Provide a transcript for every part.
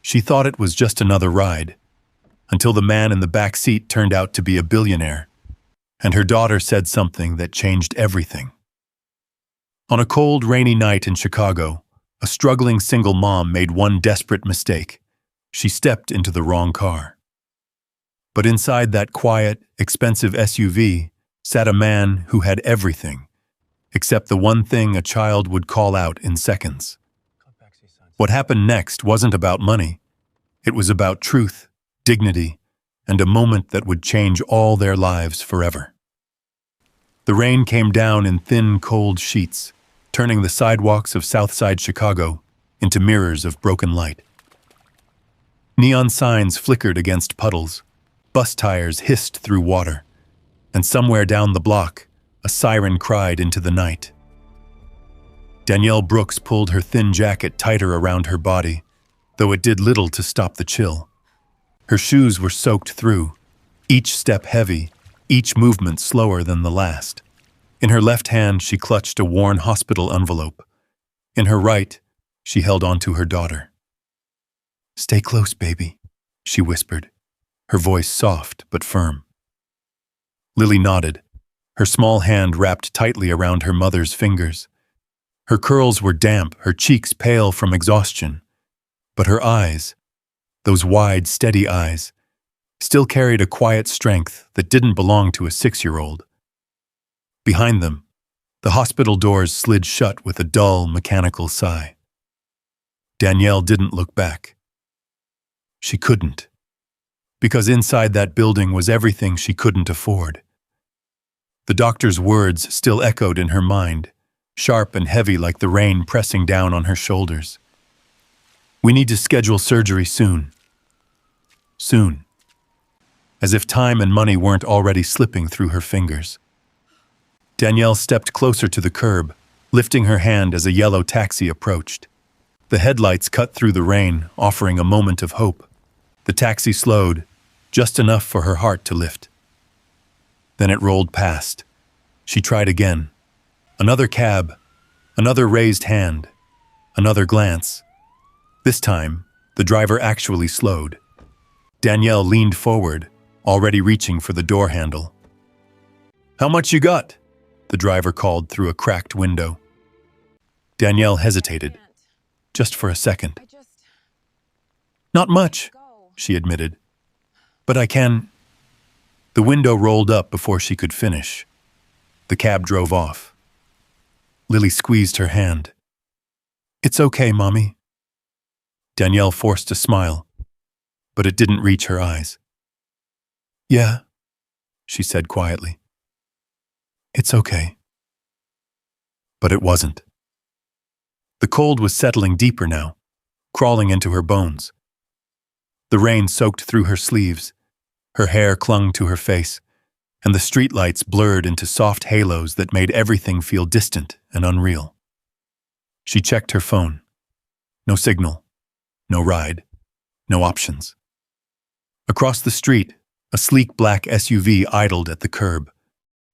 She thought it was just another ride, until the man in the back seat turned out to be a billionaire, and her daughter said something that changed everything. On a cold, rainy night in Chicago, a struggling single mom made one desperate mistake. She stepped into the wrong car. But inside that quiet, expensive SUV sat a man who had everything, except the one thing a child would call out in seconds. What happened next wasn't about money. It was about truth, dignity, and a moment that would change all their lives forever. The rain came down in thin, cold sheets, turning the sidewalks of Southside Chicago into mirrors of broken light. Neon signs flickered against puddles, bus tires hissed through water, and somewhere down the block, a siren cried into the night. Danielle Brooks pulled her thin jacket tighter around her body, though it did little to stop the chill. Her shoes were soaked through, each step heavy, each movement slower than the last. In her left hand, she clutched a worn hospital envelope. In her right, she held onto her daughter. "Stay close, baby," she whispered, her voice soft but firm. Lily nodded, her small hand wrapped tightly around her mother's fingers. Her curls were damp, her cheeks pale from exhaustion, but her eyes, those wide, steady eyes, still carried a quiet strength that didn't belong to a 6-year-old. Behind them, the hospital doors slid shut with a dull, mechanical sigh. Danielle didn't look back. She couldn't, because inside that building was everything she couldn't afford. The doctor's words still echoed in her mind, sharp and heavy like the rain pressing down on her shoulders. "We need to schedule surgery soon." Soon. As if time and money weren't already slipping through her fingers. Danielle stepped closer to the curb, lifting her hand as a yellow taxi approached. The headlights cut through the rain, offering a moment of hope. The taxi slowed, just enough for her heart to lift. Then it rolled past. She tried again. Another cab, another raised hand, another glance. This time, the driver actually slowed. Danielle leaned forward, already reaching for the door handle. "How much you got?" the driver called through a cracked window. Danielle hesitated, just for a second. "Not much," she admitted. "But I can—" The window rolled up before she could finish. The cab drove off. Lily squeezed her hand. "It's okay, Mommy." Danielle forced a smile, but it didn't reach her eyes. "Yeah," she said quietly. "It's okay." But it wasn't. The cold was settling deeper now, crawling into her bones. The rain soaked through her sleeves, her hair clung to her face, and the streetlights blurred into soft halos that made everything feel distant and unreal. She checked her phone. No signal, no ride, no options. Across the street, a sleek black SUV idled at the curb.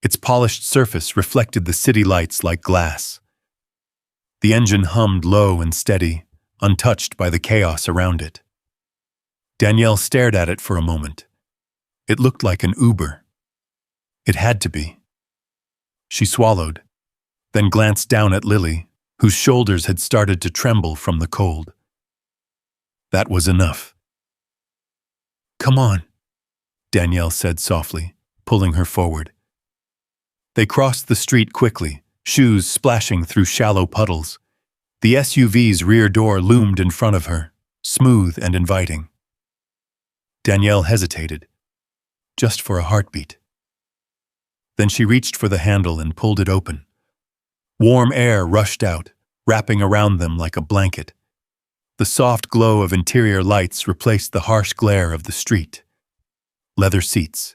Its polished surface reflected the city lights like glass. The engine hummed low and steady, untouched by the chaos around it. Danielle stared at it for a moment. It looked like an Uber. It had to be. She swallowed, then glanced down at Lily, whose shoulders had started to tremble from the cold. That was enough. "Come on," Danielle said softly, pulling her forward. They crossed the street quickly, shoes splashing through shallow puddles. The SUV's rear door loomed in front of her, smooth and inviting. Danielle hesitated, just for a heartbeat. Then she reached for the handle and pulled it open. Warm air rushed out, wrapping around them like a blanket. The soft glow of interior lights replaced the harsh glare of the street. Leather seats.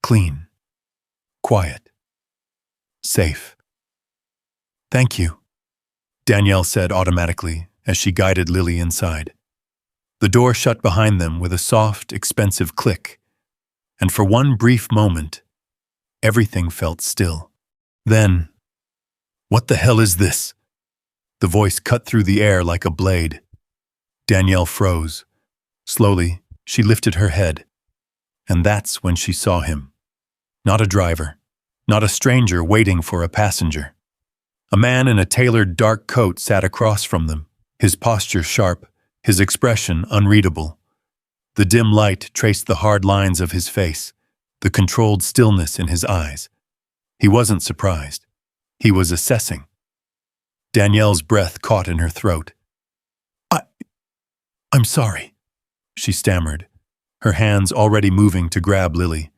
Clean. Quiet. Safe. "Thank you," Danielle said automatically as she guided Lily inside. The door shut behind them with a soft, expensive click, and for one brief moment, everything felt still. Then, "What the hell is this?" The voice cut through the air like a blade. Danielle froze, Slowly, she lifted her head, and that's when she saw him. Not a driver, not a stranger waiting for a passenger. A man in a tailored dark coat sat across from them, his posture sharp, his expression unreadable. The dim light traced the hard lines of his face, the controlled stillness in his eyes. He wasn't surprised. He was assessing. Danielle's breath caught in her throat. I'm sorry, she stammered, her hands already moving to grab Lily.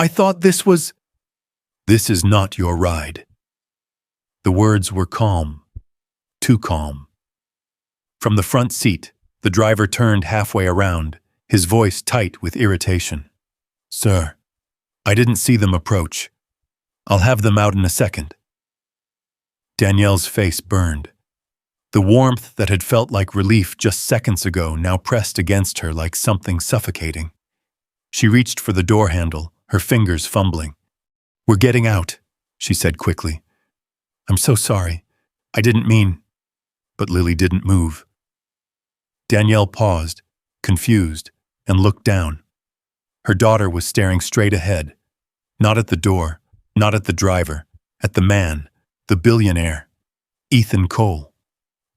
I thought this was... This is not your ride. The words were calm, too calm. From the front seat, the driver turned halfway around, his voice tight with irritation. Sir, I didn't see them approach. I'll have them out in a second. Danielle's face burned. The warmth that had felt like relief just seconds ago now pressed against her like something suffocating. She reached for the door handle, her fingers fumbling. We're getting out, she said quickly. I'm so sorry. I didn't mean... But Lily didn't move. Danielle paused, confused, and looked down. Her daughter was staring straight ahead, not at the door, not at the driver, at the man, the billionaire, Ethan Cole.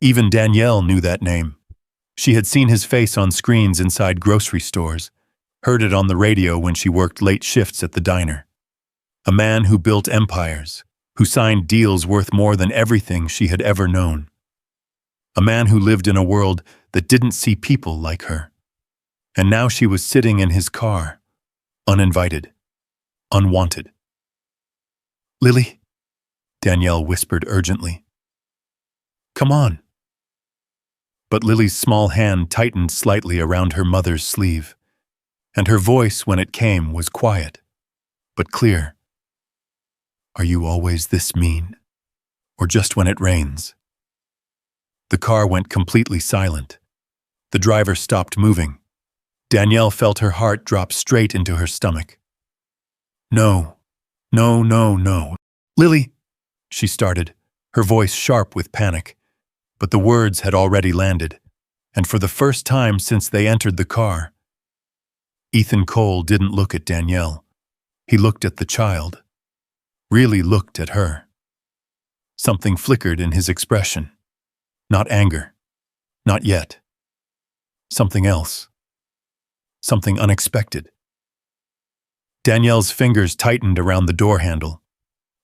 Even Danielle knew that name. She had seen his face on screens inside grocery stores, heard it on the radio when she worked late shifts at the diner. A man who built empires, who signed deals worth more than everything she had ever known. A man who lived in a world that didn't see people like her. And now she was sitting in his car, uninvited, unwanted. Lily, Danielle whispered urgently. Come on. But Lily's small hand tightened slightly around her mother's sleeve, and her voice, when it came, was quiet, but clear. Are you always this mean? Or just when it rains? The car went completely silent. The driver stopped moving. Danielle felt her heart drop straight into her stomach. No, no, no, no. Lily, she started, her voice sharp with panic. But the words had already landed, and for the first time since they entered the car, Ethan Cole didn't look at Danielle. He looked at the child. Really looked at her. Something flickered in his expression. Not anger. Not yet. Something else. Something unexpected. Danielle's fingers tightened around the door handle.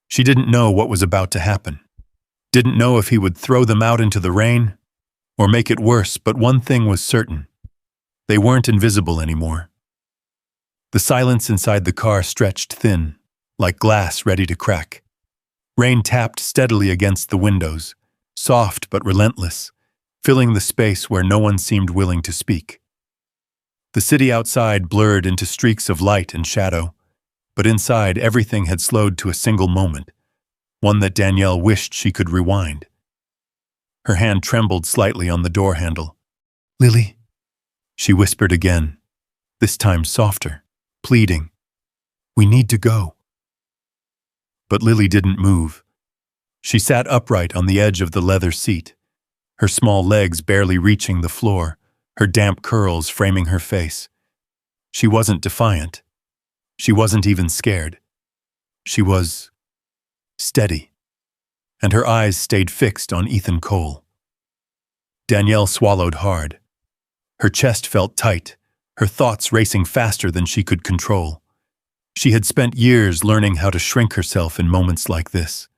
She didn't know what was about to happen. Didn't know if he would throw them out into the rain or make it worse, but one thing was certain. They weren't invisible anymore. The silence inside the car stretched thin, like glass ready to crack. Rain tapped steadily against the windows, soft but relentless, filling the space where no one seemed willing to speak. The city outside blurred into streaks of light and shadow, but inside everything had slowed to a single moment. One that Danielle wished she could rewind. Her hand trembled slightly on the door handle. Lily, she whispered again, this time softer, pleading. We need to go. But Lily didn't move. She sat upright on the edge of the leather seat, her small legs barely reaching the floor, her damp curls framing her face. She wasn't defiant. She wasn't even scared. She was... steady, and her eyes stayed fixed on Ethan Cole. Danielle swallowed hard. Her chest felt tight, her thoughts racing faster than she could control. She had spent years learning how to shrink herself in moments like this,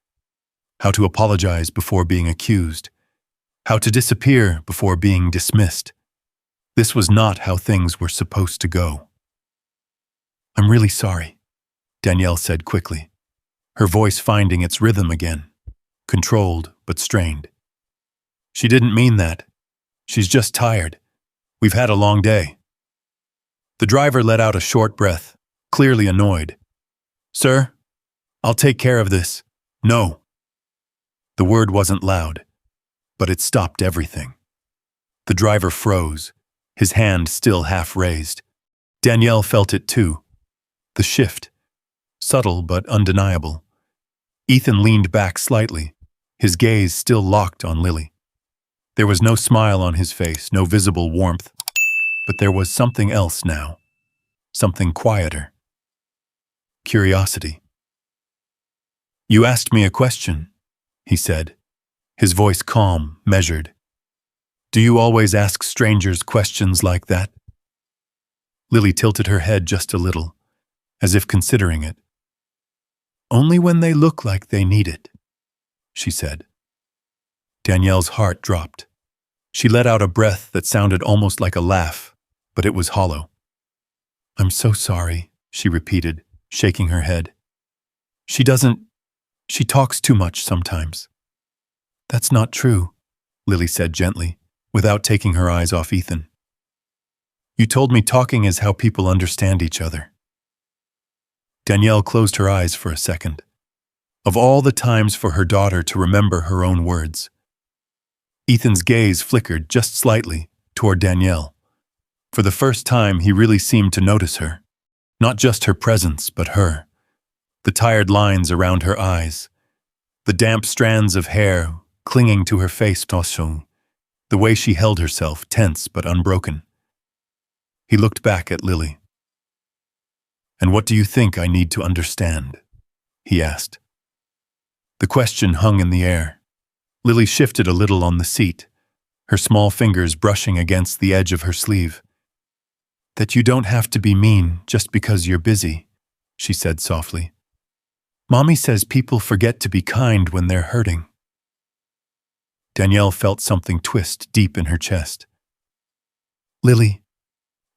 how to apologize before being accused, how to disappear before being dismissed. This was not how things were supposed to go. I'm really sorry, Danielle said quickly, her voice finding its rhythm again, controlled but strained. She didn't mean that. She's just tired. We've had a long day. The driver let out a short breath, clearly annoyed. Sir, I'll take care of this. No. The word wasn't loud, but it stopped everything. The driver froze, his hand still half raised. Danielle felt it too. The shift. Subtle but undeniable. Ethan leaned back slightly, his gaze still locked on Lily. There was no smile on his face, no visible warmth. But there was something else now, something quieter. Curiosity. "You asked me a question," he said, his voice calm, measured. "Do you always ask strangers questions like that?" Lily tilted her head just a little, as if considering it. "Only when they look like they need it," she said. Danielle's heart dropped. She let out a breath that sounded almost like a laugh, but it was hollow. "I'm so sorry," she repeated, shaking her head. She talks too much sometimes." "That's not true," Lily said gently, without taking her eyes off Ethan. "You told me talking is how people understand each other." Danielle closed her eyes for a second. Of all the times for her daughter to remember her own words. Ethan's gaze flickered just slightly toward Danielle. For the first time, he really seemed to notice her. Not just her presence, but her. The tired lines around her eyes. The damp strands of hair clinging to her face also. The way she held herself, tense but unbroken. He looked back at Lily. "And what do you think I need to understand?" he asked. The question hung in the air. Lily shifted a little on the seat, her small fingers brushing against the edge of her sleeve. "That you don't have to be mean just because you're busy," she said softly. "Mommy says people forget to be kind when they're hurting." Danielle felt something twist deep in her chest. "Lily,"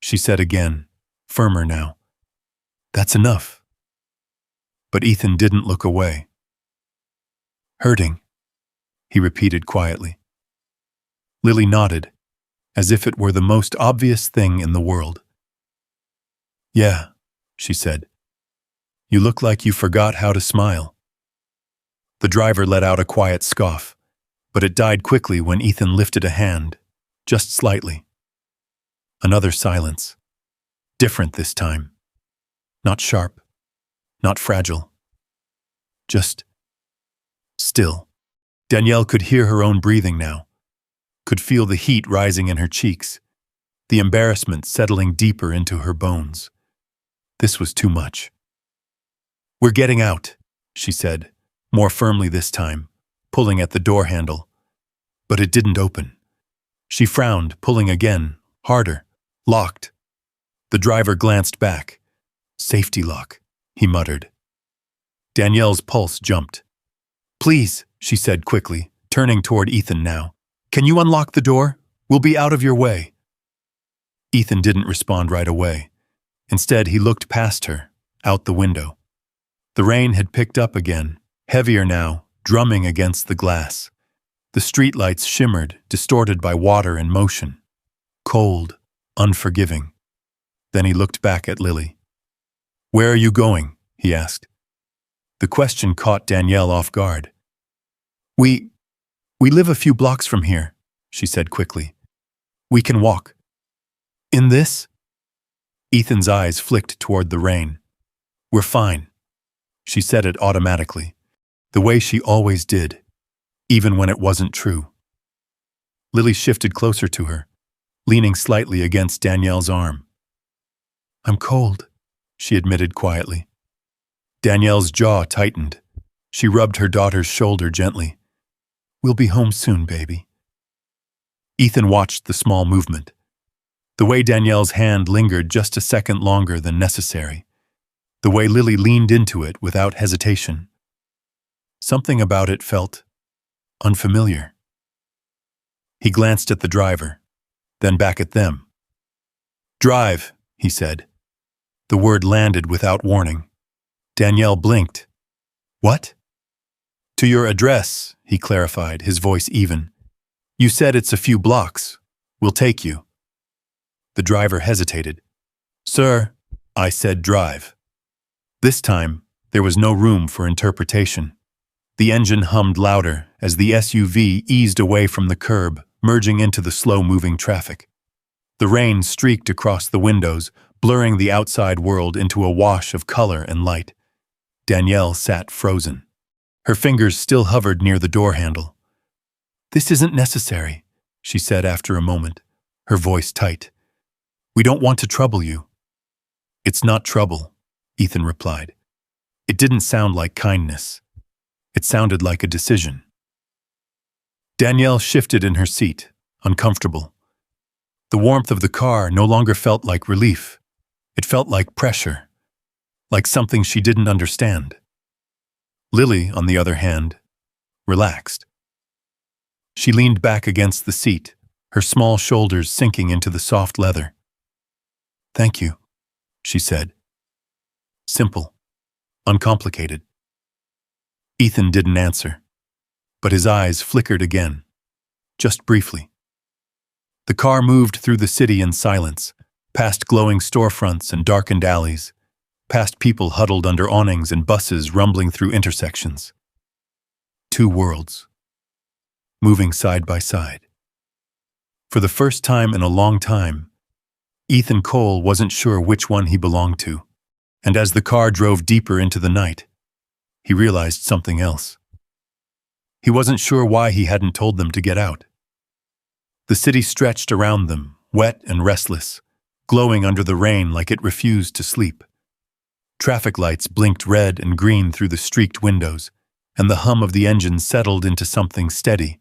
she said again, firmer now. "That's enough." But Ethan didn't look away. "Hurting," he repeated quietly. Lily nodded, as if it were the most obvious thing in the world. "Yeah," she said. "You look like you forgot how to smile." The driver let out a quiet scoff, but it died quickly when Ethan lifted a hand, just slightly. Another silence. Different this time. Not sharp, not fragile. Just still. Danielle could hear her own breathing now, could feel the heat rising in her cheeks, the embarrassment settling deeper into her bones. This was too much. "We're getting out," she said, more firmly this time, pulling at the door handle. But it didn't open. She frowned, pulling again, harder, locked. The driver glanced back. "Safety lock," he muttered. Danielle's pulse jumped. "Please," she said quickly, turning toward Ethan now. "Can you unlock the door? We'll be out of your way." Ethan didn't respond right away. Instead, he looked past her, out the window. The rain had picked up again, heavier now, drumming against the glass. The streetlights shimmered, distorted by water and motion. Cold, unforgiving. Then he looked back at Lily. "Where are you going?" he asked. The question caught Danielle off guard. We live a few blocks from here," she said quickly. "We can walk." "In this?" Ethan's eyes flicked toward the rain. "We're fine." She said it automatically, the way she always did, even when it wasn't true. Lily shifted closer to her, leaning slightly against Danielle's arm. "I'm cold," she admitted quietly. Danielle's jaw tightened. She rubbed her daughter's shoulder gently. "We'll be home soon, baby." Ethan watched the small movement. The way Danielle's hand lingered just a second longer than necessary. The way Lily leaned into it without hesitation. Something about it felt unfamiliar. He glanced at the driver, then back at them. "Drive," he said. The word landed without warning. Danielle blinked. "What?" "To your address," he clarified, his voice even. "You said it's a few blocks. We'll take you." The driver hesitated. "Sir," I said, "drive." This time, there was no room for interpretation. The engine hummed louder as the SUV eased away from the curb, merging into the slow-moving traffic. The rain streaked across the windows, blurring the outside world into a wash of color and light. Danielle sat frozen. Her fingers still hovered near the door handle. "This isn't necessary," she said after a moment, her voice tight. We don't want to trouble you. It's not trouble, Ethan replied. It didn't sound like kindness. It sounded like a decision. Danielle shifted in her seat, uncomfortable. The warmth of the car no longer felt like relief. It felt like pressure, like something she didn't understand. Lily, on the other hand, relaxed. She leaned back against the seat, her small shoulders sinking into the soft leather. Thank you, she said. Simple, uncomplicated. Ethan didn't answer, but his eyes flickered again, just briefly. The car moved through the city in silence, past glowing storefronts and darkened alleys, past people huddled under awnings and buses rumbling through intersections. Two worlds, moving side by side. For the first time in a long time, Ethan Cole wasn't sure which one he belonged to, and as the car drove deeper into the night, he realized something else. He wasn't sure why he hadn't told them to get out. The city stretched around them, wet and restless, glowing under the rain like it refused to sleep. Traffic lights blinked red and green through the streaked windows, and the hum of the engine settled into something steady,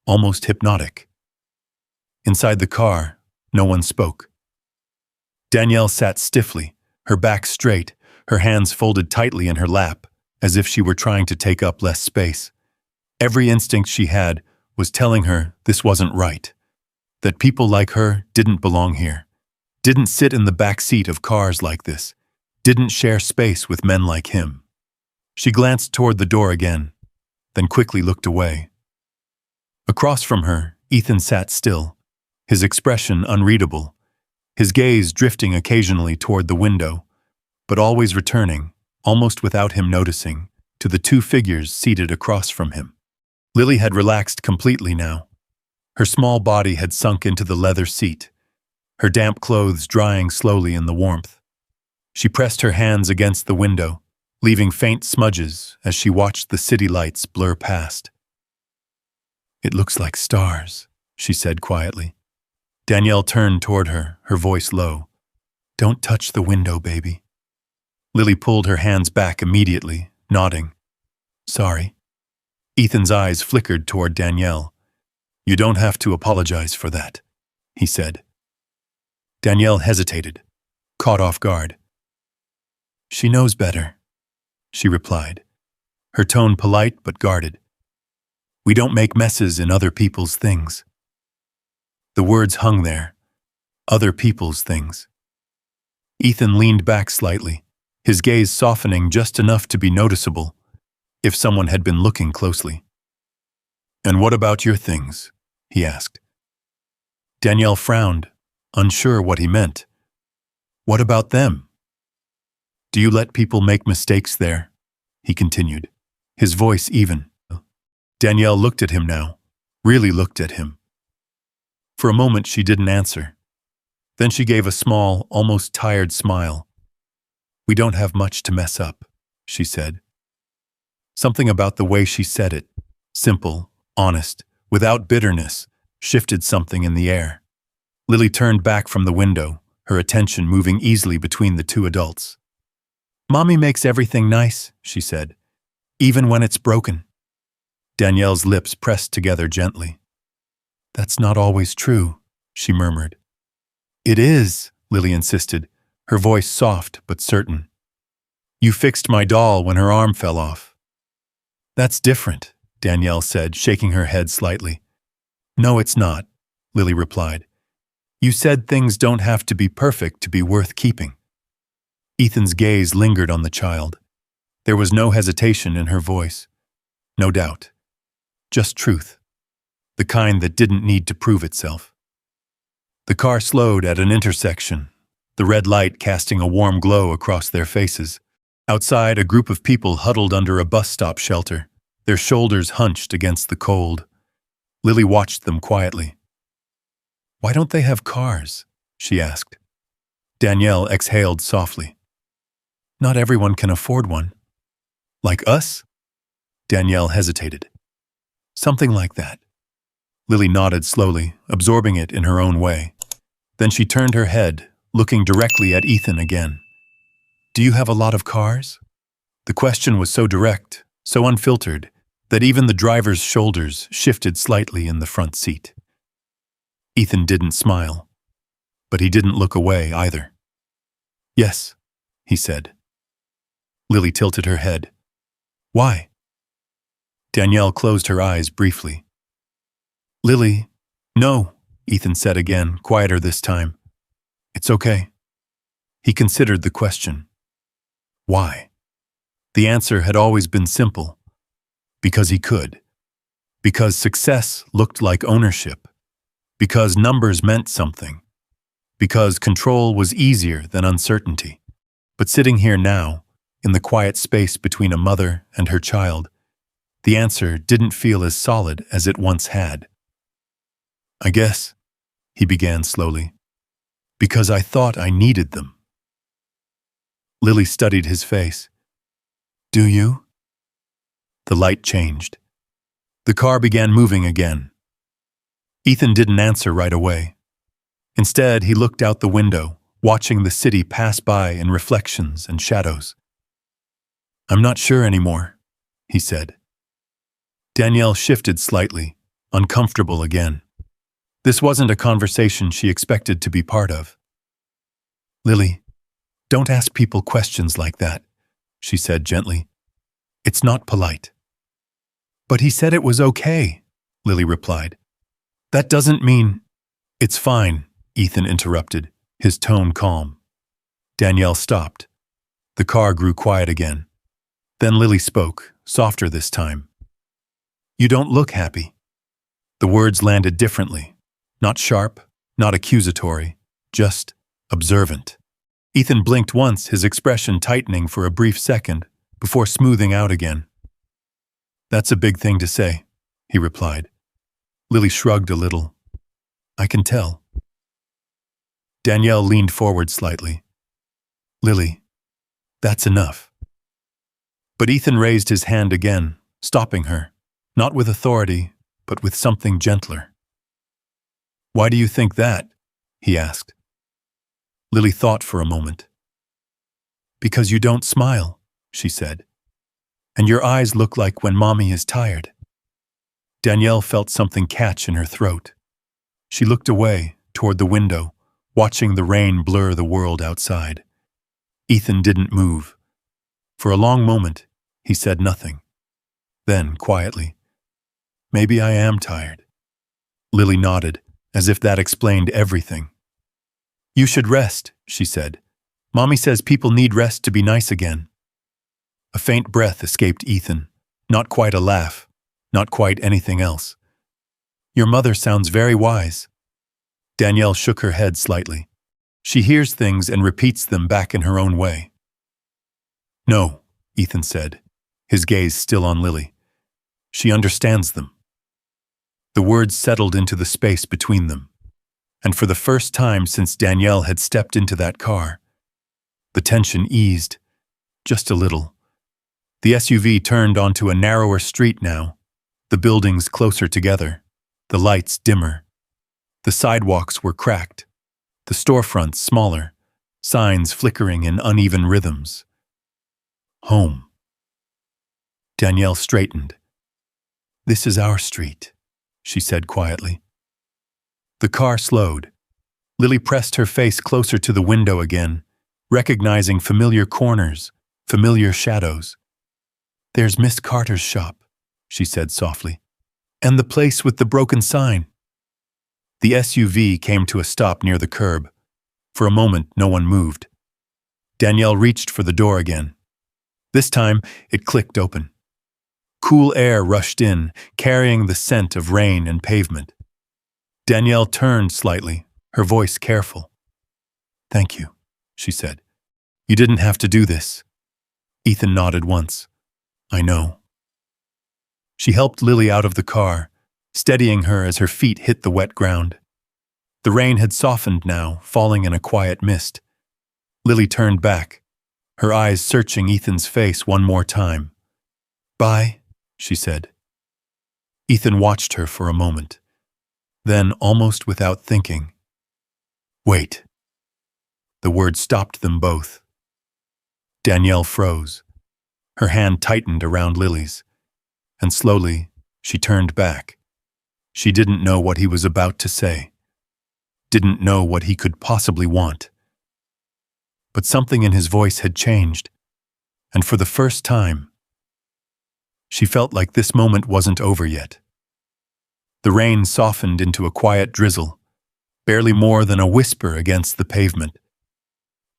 almost hypnotic. Inside the car, no one spoke. Danielle sat stiffly, her back straight, her hands folded tightly in her lap, as if she were trying to take up less space. Every instinct she had was telling her this wasn't right, that people like her didn't belong here, didn't sit in the back seat of cars like this, didn't share space with men like him. She glanced toward the door again, then quickly looked away. Across from her, Ethan sat still, his expression unreadable, his gaze drifting occasionally toward the window, but always returning, almost without him noticing, to the two figures seated across from him. Lily had relaxed completely now. Her small body had sunk into the leather seat, her damp clothes drying slowly in the warmth. She pressed her hands against the window, leaving faint smudges as she watched the city lights blur past. It looks like stars, she said quietly. Danielle turned toward her, her voice low. Don't touch the window, baby. Lily pulled her hands back immediately, nodding. Sorry. Ethan's eyes flickered toward Danielle. You don't have to apologize for that, he said. Danielle hesitated, caught off guard. She knows better, she replied, her tone polite but guarded. We don't make messes in other people's things. The words hung there, other people's things. Ethan leaned back slightly, his gaze softening just enough to be noticeable, if someone had been looking closely. And what about your things? He asked. Danielle frowned, unsure what he meant. What about them? Do you let people make mistakes there? He continued, his voice even. Danielle looked at him now, really looked at him. For a moment she didn't answer. Then she gave a small, almost tired smile. We don't have much to mess up, she said. Something about the way she said it, simple, honest, without bitterness, shifted something in the air. Lily turned back from the window, her attention moving easily between the two adults. Mommy makes everything nice, she said, even when it's broken. Danielle's lips pressed together gently. That's not always true, she murmured. It is, Lily insisted, her voice soft but certain. You fixed my doll when her arm fell off. That's different, Danielle said, shaking her head slightly. No, it's not, Lily replied. You said things don't have to be perfect to be worth keeping. Ethan's gaze lingered on the child. There was no hesitation in her voice. No doubt. Just truth. The kind that didn't need to prove itself. The car slowed at an intersection, the red light casting a warm glow across their faces. Outside, a group of people huddled under a bus stop shelter, their shoulders hunched against the cold. Lily watched them quietly. Why don't they have cars? She asked. Danielle exhaled softly. Not everyone can afford one. Like us? Danielle hesitated. Something like that. Lily nodded slowly, absorbing it in her own way. Then she turned her head, looking directly at Ethan again. Do you have a lot of cars? The question was so direct, so unfiltered, that even the driver's shoulders shifted slightly in the front seat. Ethan didn't smile, but he didn't look away either. Yes, he said. Lily tilted her head. Why? Danielle closed her eyes briefly. Lily, no, Ethan said again, quieter this time. It's okay. He considered the question. Why? The answer had always been simple. Because he could. Because success looked like ownership. Because numbers meant something. Because control was easier than uncertainty. But sitting here now, in the quiet space between a mother and her child, the answer didn't feel as solid as it once had. I guess, he began slowly, because I thought I needed them. Lily studied his face. Do you? The light changed. The car began moving again. Ethan didn't answer right away. Instead, he looked out the window, watching the city pass by in reflections and shadows. I'm not sure anymore, he said. Danielle shifted slightly, uncomfortable again. This wasn't a conversation she expected to be part of. Lily, don't ask people questions like that, she said gently. It's not polite. But he said it was okay, Lily replied. That doesn't mean… It's fine, Ethan interrupted, his tone calm. Danielle stopped. The car grew quiet again. Then Lily spoke, softer this time. You don't look happy. The words landed differently. Not sharp, not accusatory, just observant. Ethan blinked once, his expression tightening for a brief second, before smoothing out again. That's a big thing to say, he replied. Lily shrugged a little. I can tell. Danielle leaned forward slightly. Lily, that's enough. But Ethan raised his hand again, stopping her, not with authority, but with something gentler. Why do you think that? He asked. Lily thought for a moment. Because you don't smile, she said. And your eyes look like when Mommy is tired. Danielle felt something catch in her throat. She looked away, toward the window, watching the rain blur the world outside. Ethan didn't move. For a long moment, he said nothing. Then, quietly, maybe I am tired. Lily nodded, as if that explained everything. You should rest, she said. Mommy says people need rest to be nice again. A faint breath escaped Ethan, not quite a laugh, not quite anything else. Your mother sounds very wise. Danielle shook her head slightly. She hears things and repeats them back in her own way. No, Ethan said, his gaze still on Lily. She understands them. The words settled into the space between them, and for the first time since Danielle had stepped into that car, the tension eased, just a little. The SUV turned onto a narrower street now, the buildings closer together, the lights dimmer. The sidewalks were cracked, the storefronts smaller, signs flickering in uneven rhythms. Home. Danielle straightened. This is our street, she said quietly. The car slowed. Lily pressed her face closer to the window again, recognizing familiar corners, familiar shadows. There's Miss Carter's shop, she said softly. And the place with the broken sign. The SUV came to a stop near the curb. For a moment, no one moved. Danielle reached for the door again. This time, it clicked open. Cool air rushed in, carrying the scent of rain and pavement. Danielle turned slightly, her voice careful. Thank you, she said. You didn't have to do this. Ethan nodded once. I know. She helped Lily out of the car, steadying her as her feet hit the wet ground. The rain had softened now, falling in a quiet mist. Lily turned back, her eyes searching Ethan's face one more time. Bye, she said. Ethan watched her for a moment. Then, almost without thinking, wait. The word stopped them both. Danielle froze. Her hand tightened around Lily's, and slowly she turned back. She didn't know what he was about to say, didn't know what he could possibly want. But something in his voice had changed, and for the first time, she felt like this moment wasn't over yet. The rain softened into a quiet drizzle, barely more than a whisper against the pavement.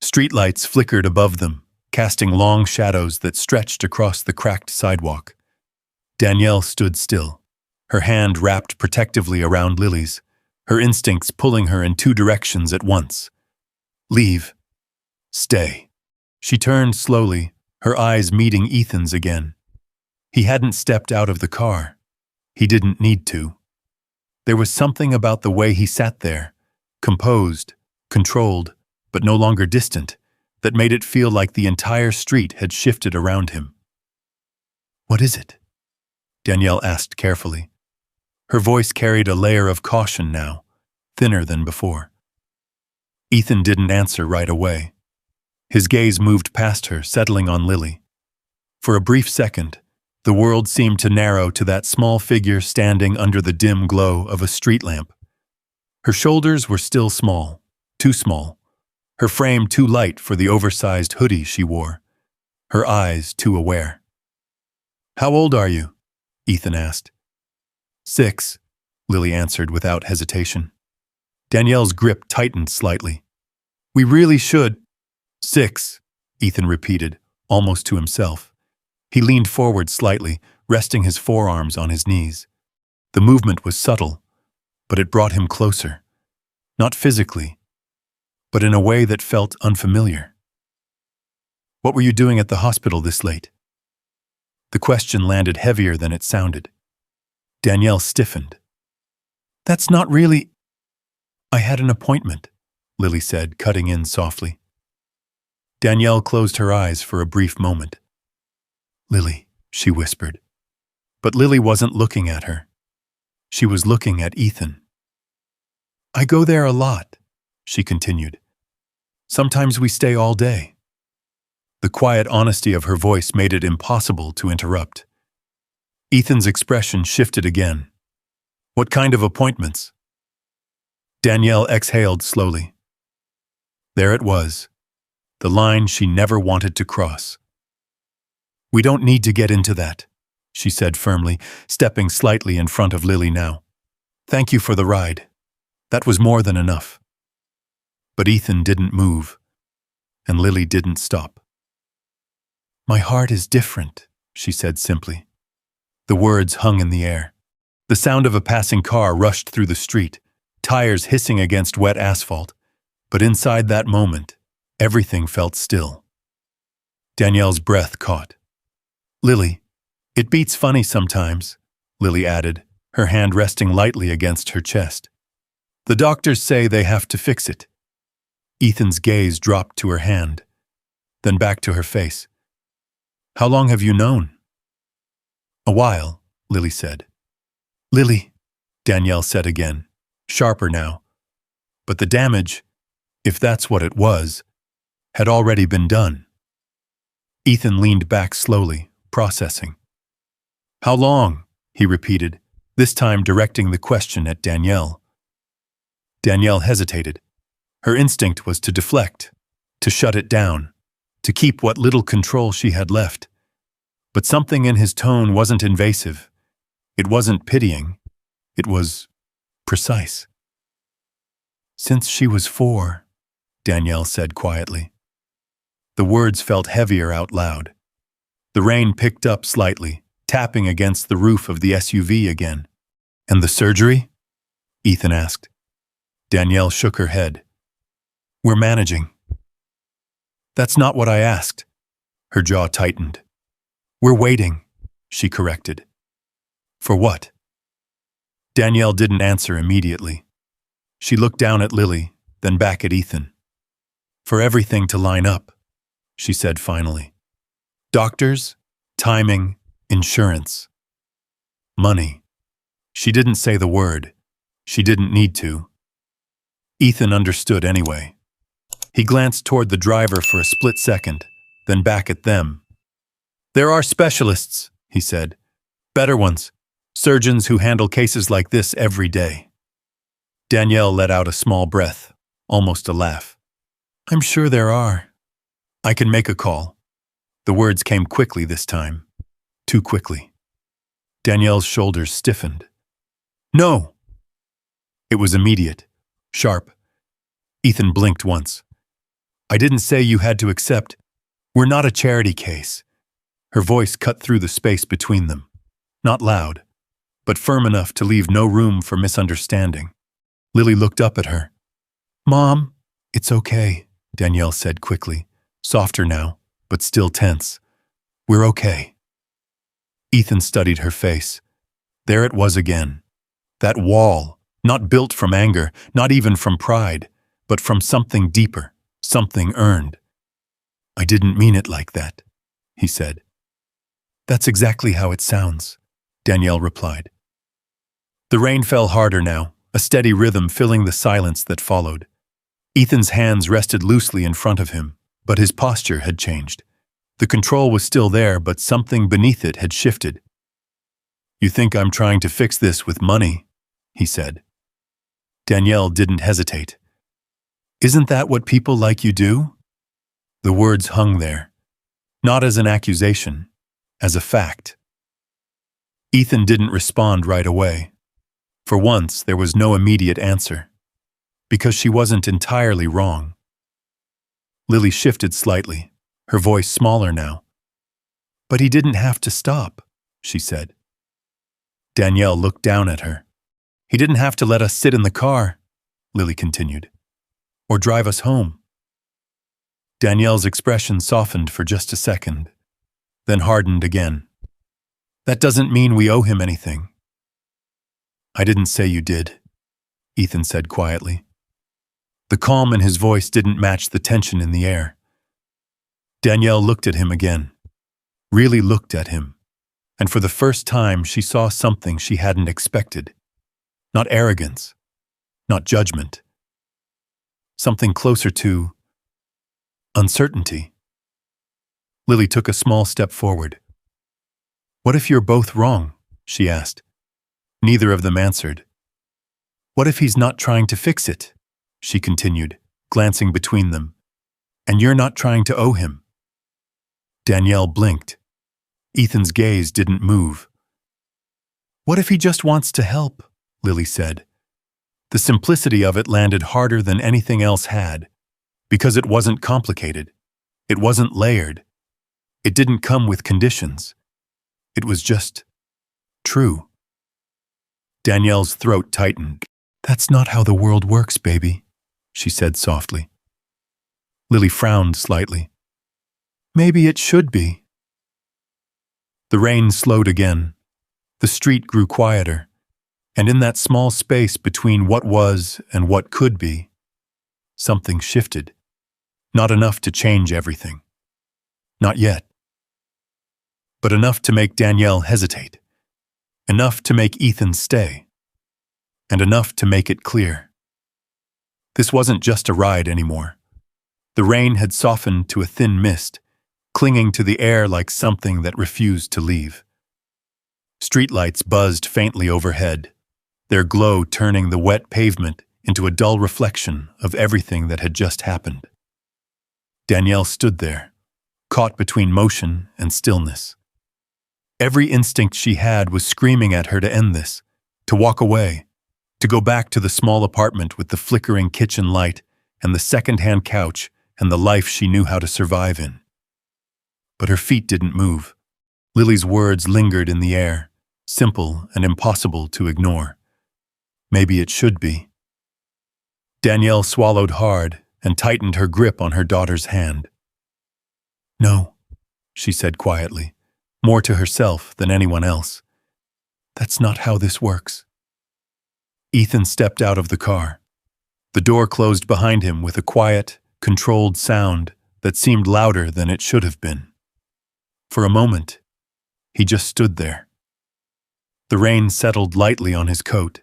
Streetlights flickered above them, casting long shadows that stretched across the cracked sidewalk. Danielle stood still, her hand wrapped protectively around Lily's, her instincts pulling her in two directions at once. Leave. Stay. She turned slowly, her eyes meeting Ethan's again. He hadn't stepped out of the car. He didn't need to. There was something about the way he sat there, composed, controlled, but no longer distant, that made it feel like the entire street had shifted around him. "What is it?" Danielle asked carefully. Her voice carried a layer of caution now, thinner than before. Ethan didn't answer right away. His gaze moved past her, settling on Lily. For a brief second, the world seemed to narrow to that small figure standing under the dim glow of a street lamp. Her shoulders were still small, too small, her frame too light for the oversized hoodie she wore, her eyes too aware. "How old are you?" Ethan asked. 6, Lily answered without hesitation. Danielle's grip tightened slightly. "We really should—" 6, Ethan repeated, almost to himself. He leaned forward slightly, resting his forearms on his knees. The movement was subtle, but it brought him closer. Not physically, but in a way that felt unfamiliar. "What were you doing at the hospital this late?" The question landed heavier than it sounded. Danielle stiffened. "That's not really—" "I had an appointment," Lily said, cutting in softly. Danielle closed her eyes for a brief moment. "Lily," she whispered. But Lily wasn't looking at her. She was looking at Ethan. "I go there a lot," she continued. "Sometimes we stay all day." The quiet honesty of her voice made it impossible to interrupt. Ethan's expression shifted again. "What kind of appointments?" Danielle exhaled slowly. There it was, the line she never wanted to cross. "We don't need to get into that," she said firmly, stepping slightly in front of Lily now. "Thank you for the ride. That was more than enough." But Ethan didn't move, and Lily didn't stop. "My heart is different," she said simply. The words hung in the air. The sound of a passing car rushed through the street, tires hissing against wet asphalt. But inside that moment, everything felt still. Danielle's breath caught. "Lily, it beats funny sometimes," Lily added, her hand resting lightly against her chest. "The doctors say they have to fix it." Ethan's gaze dropped to her hand, then back to her face. "How long have you known?" "A while," Lily said. "Lily," Danielle said again, sharper now. But the damage, if that's what it was, had already been done. Ethan leaned back slowly, processing. "How long?" he repeated, this time directing the question at Danielle. Danielle hesitated. Her instinct was to deflect, to shut it down, to keep what little control she had left. But something in his tone wasn't invasive. It wasn't pitying. It was precise. "Since she was 4, Danielle said quietly. The words felt heavier out loud. The rain picked up slightly, tapping against the roof of the SUV again. "And the surgery?" Ethan asked. Danielle shook her head. "We're managing." "That's not what I asked." Her jaw tightened. "We're waiting," she corrected. "For what?" Danielle didn't answer immediately. She looked down at Lily, then back at Ethan. "For everything to line up," she said finally. "Doctors, timing, insurance, money." She didn't say the word. She didn't need to. Ethan understood anyway. He glanced toward the driver for a split second, then back at them. "There are specialists," he said. "Better ones. Surgeons who handle cases like this every day." Danielle let out a small breath, almost a laugh. "I'm sure there are. I can make a call." The words came quickly this time. Too quickly. Danielle's shoulders stiffened. "No!" It was immediate, sharp. Ethan blinked once. "I didn't say you had to accept. We're not a charity case." Her voice cut through the space between them. Not loud, but firm enough to leave no room for misunderstanding. Lily looked up at her. "Mom." "It's okay," Danielle said quickly, softer now, but still tense. "We're okay." Ethan studied her face. There it was again. That wall, not built from anger, not even from pride, but from something deeper, something earned. "I didn't mean it like that," he said. "That's exactly how it sounds," Danielle replied. The rain fell harder now, a steady rhythm filling the silence that followed. Ethan's hands rested loosely in front of him, but his posture had changed. The control was still there, but something beneath it had shifted. "You think I'm trying to fix this with money?" he said. Danielle didn't hesitate. "Isn't that what people like you do?" The words hung there, not as an accusation, as a fact. Ethan didn't respond right away. For once, there was no immediate answer, because she wasn't entirely wrong. Lily shifted slightly, her voice smaller now. "But he didn't have to stop," she said. Danielle looked down at her. "He didn't have to let us sit in the car," Lily continued, "or drive us home." Danielle's expression softened for just a second, then hardened again. "That doesn't mean we owe him anything." "I didn't say you did," Ethan said quietly. The calm in his voice didn't match the tension in the air. Danielle looked at him again, really looked at him, and for the first time she saw something she hadn't expected. Not arrogance, not judgment. Something closer to uncertainty. Lily took a small step forward. "What if you're both wrong?" she asked. Neither of them answered. "What if he's not trying to fix it?" she continued, glancing between them. "And you're not trying to owe him?" Danielle blinked. Ethan's gaze didn't move. "What if he just wants to help?" Lily said. The simplicity of it landed harder than anything else had, because it wasn't complicated. It wasn't layered. It didn't come with conditions. It was just true. Danielle's throat tightened. "That's not how the world works, baby," she said softly. Lily frowned slightly. "Maybe it should be." The rain slowed again. The street grew quieter, and in that small space between what was and what could be, something shifted. Not enough to change everything. Not yet. But enough to make Danielle hesitate. Enough to make Ethan stay. And enough to make it clear. This wasn't just a ride anymore. The rain had softened to a thin mist, clinging to the air like something that refused to leave. Streetlights buzzed faintly overhead, their glow turning the wet pavement into a dull reflection of everything that had just happened. Danielle stood there, caught between motion and stillness. Every instinct she had was screaming at her to end this, to walk away, to go back to the small apartment with the flickering kitchen light and the second-hand couch and the life she knew how to survive in. But her feet didn't move. Lily's words lingered in the air, simple and impossible to ignore. Maybe it should be. Danielle swallowed hard and tightened her grip on her daughter's hand. "No," she said quietly, more to herself than anyone else. "That's not how this works." Ethan stepped out of the car. The door closed behind him with a quiet, controlled sound that seemed louder than it should have been. For a moment, he just stood there. The rain settled lightly on his coat,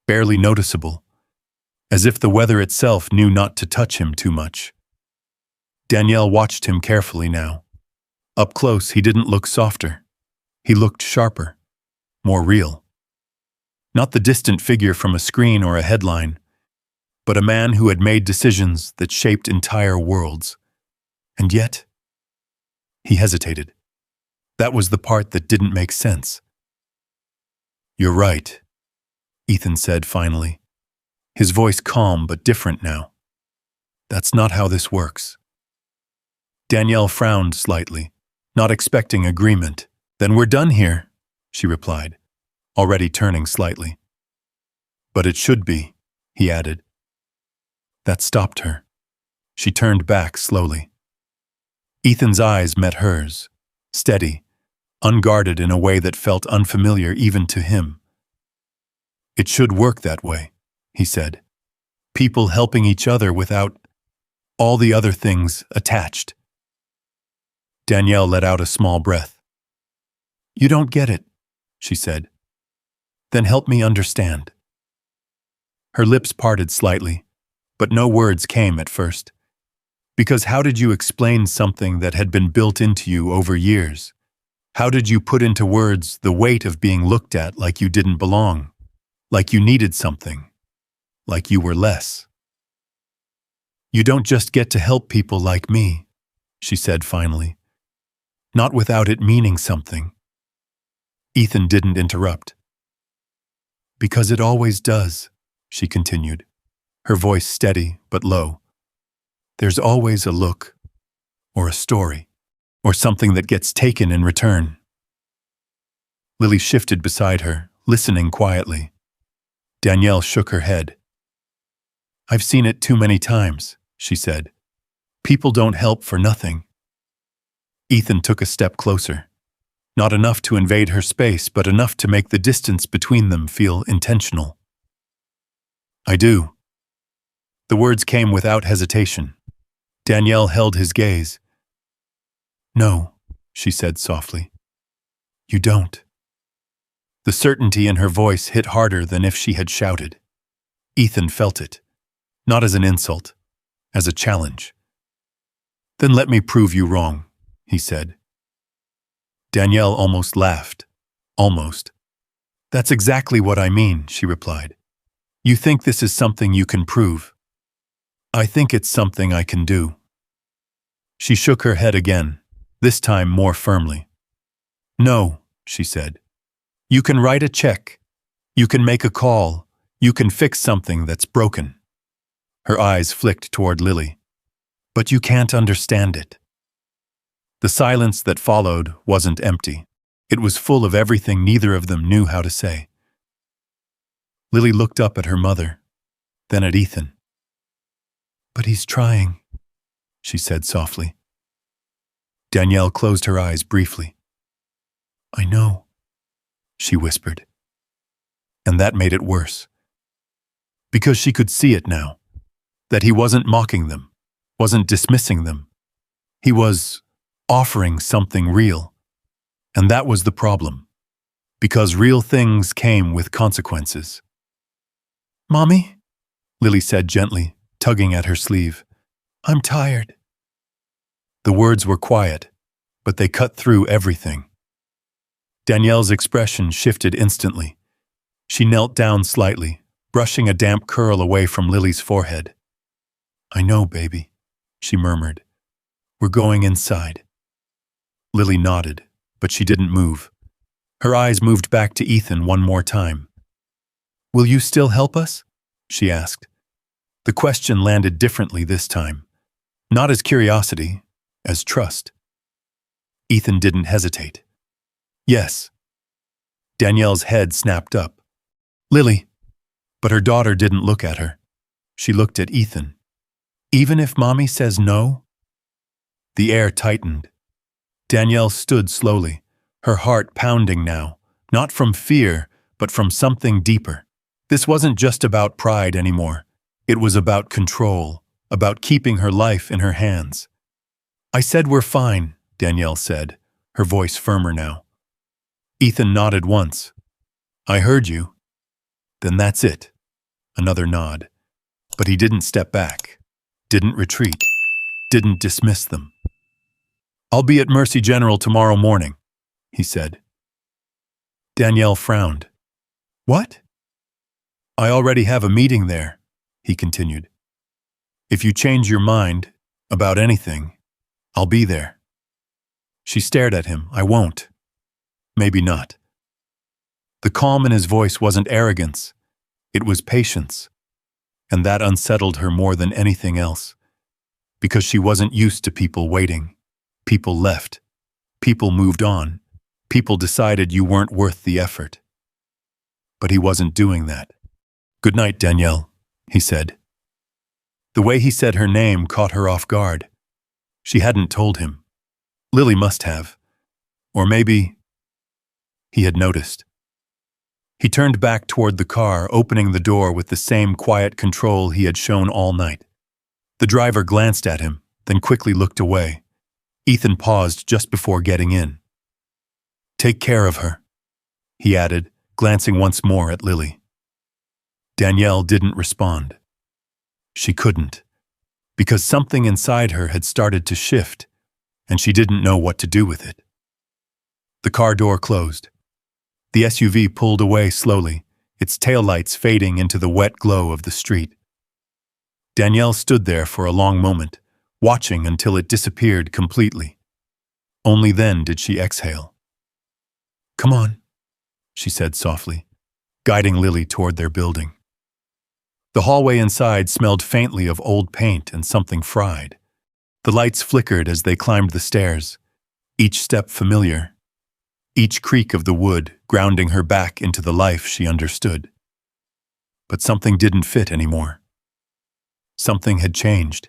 barely noticeable, as if the weather itself knew not to touch him too much. Danielle watched him carefully now. Up close, he didn't look softer. He looked sharper, more real. Not the distant figure from a screen or a headline, but a man who had made decisions that shaped entire worlds. And yet, he hesitated. That was the part that didn't make sense. "You're right," Ethan said finally, his voice calm but different now. "That's not how this works." Danielle frowned slightly, not expecting agreement. "Then we're done here," she replied, already turning slightly. "But it should be," he added. That stopped her. She turned back slowly. Ethan's eyes met hers, steady, unguarded in a way that felt unfamiliar even to him. "It should work that way," he said. "People helping each other without all the other things attached." Danielle let out a small breath. "You don't get it," she said. "Then help me understand." Her lips parted slightly, but no words came at first. Because how did you explain something that had been built into you over years? How did you put into words the weight of being looked at like you didn't belong, like you needed something, like you were less? "You don't just get to help people like me," she said finally. "Not without it meaning something." Ethan didn't interrupt. "Because it always does," she continued, her voice steady but low. "There's always a look, or a story, or something that gets taken in return." Lily shifted beside her, listening quietly. Danielle shook her head. "I've seen it too many times," she said. "People don't help for nothing." Ethan took a step closer. Not enough to invade her space, but enough to make the distance between them feel intentional. "I do." The words came without hesitation. Danielle held his gaze. "No," she said softly. "You don't." The certainty in her voice hit harder than if she had shouted. Ethan felt it, not as an insult, as a challenge. "Then let me prove you wrong," he said. Danielle almost laughed. Almost. "That's exactly what I mean," she replied. "You think this is something you can prove. I think it's something I can do." She shook her head again, this time more firmly. "No," she said. "You can write a check. You can make a call. You can fix something that's broken." Her eyes flicked toward Lily. "But you can't understand it." The silence that followed wasn't empty. It was full of everything neither of them knew how to say. Lily looked up at her mother, then at Ethan. "But he's trying," she said softly. Danielle closed her eyes briefly. "I know," she whispered. And that made it worse. Because she could see it now, that he wasn't mocking them, wasn't dismissing them. He was offering something real. And that was the problem, because real things came with consequences. "Mommy," Lily said gently, tugging at her sleeve. "I'm tired." The words were quiet, but they cut through everything. Danielle's expression shifted instantly. She knelt down slightly, brushing a damp curl away from Lily's forehead. "I know, baby," she murmured. "We're going inside." Lily nodded, but she didn't move. Her eyes moved back to Ethan one more time. "Will you still help us?" she asked. The question landed differently this time. Not as curiosity, as trust. Ethan didn't hesitate. "Yes." Danielle's head snapped up. "Lily." But her daughter didn't look at her. She looked at Ethan. "Even if Mommy says no?" The air tightened. Danielle stood slowly, her heart pounding now, not from fear, but from something deeper. This wasn't just about pride anymore. It was about control, about keeping her life in her hands. "I said we're fine," Danielle said, her voice firmer now. Ethan nodded once. "I heard you." "Then that's it." Another nod. But he didn't step back, didn't retreat. didn't dismiss them. "I'll be at Mercy General tomorrow morning," he said. Danielle frowned. "What?" "I already have a meeting there," he continued. "If you change your mind about anything, I'll be there." She stared at him. "I won't." "Maybe not." The calm in his voice wasn't arrogance. It was patience. And that unsettled her more than anything else. Because she wasn't used to people waiting. People left. People moved on. People decided you weren't worth the effort. But he wasn't doing that. "Good night, Danielle," he said. The way he said her name caught her off guard. She hadn't told him. Lily must have. Or maybe he had noticed. He turned back toward the car, opening the door with the same quiet control he had shown all night. The driver glanced at him, then quickly looked away. Ethan paused just before getting in. "Take care of her," he added, glancing once more at Lily. Danielle didn't respond. She couldn't, because something inside her had started to shift, and she didn't know what to do with it. The car door closed. The SUV pulled away slowly, its taillights fading into the wet glow of the street. Danielle stood there for a long moment, watching until it disappeared completely. Only then did she exhale. "Come on," she said softly, guiding Lily toward their building. The hallway inside smelled faintly of old paint and something fried. The lights flickered as they climbed the stairs, each step familiar, each creak of the wood grounding her back into the life she understood. But something didn't fit anymore. Something had changed.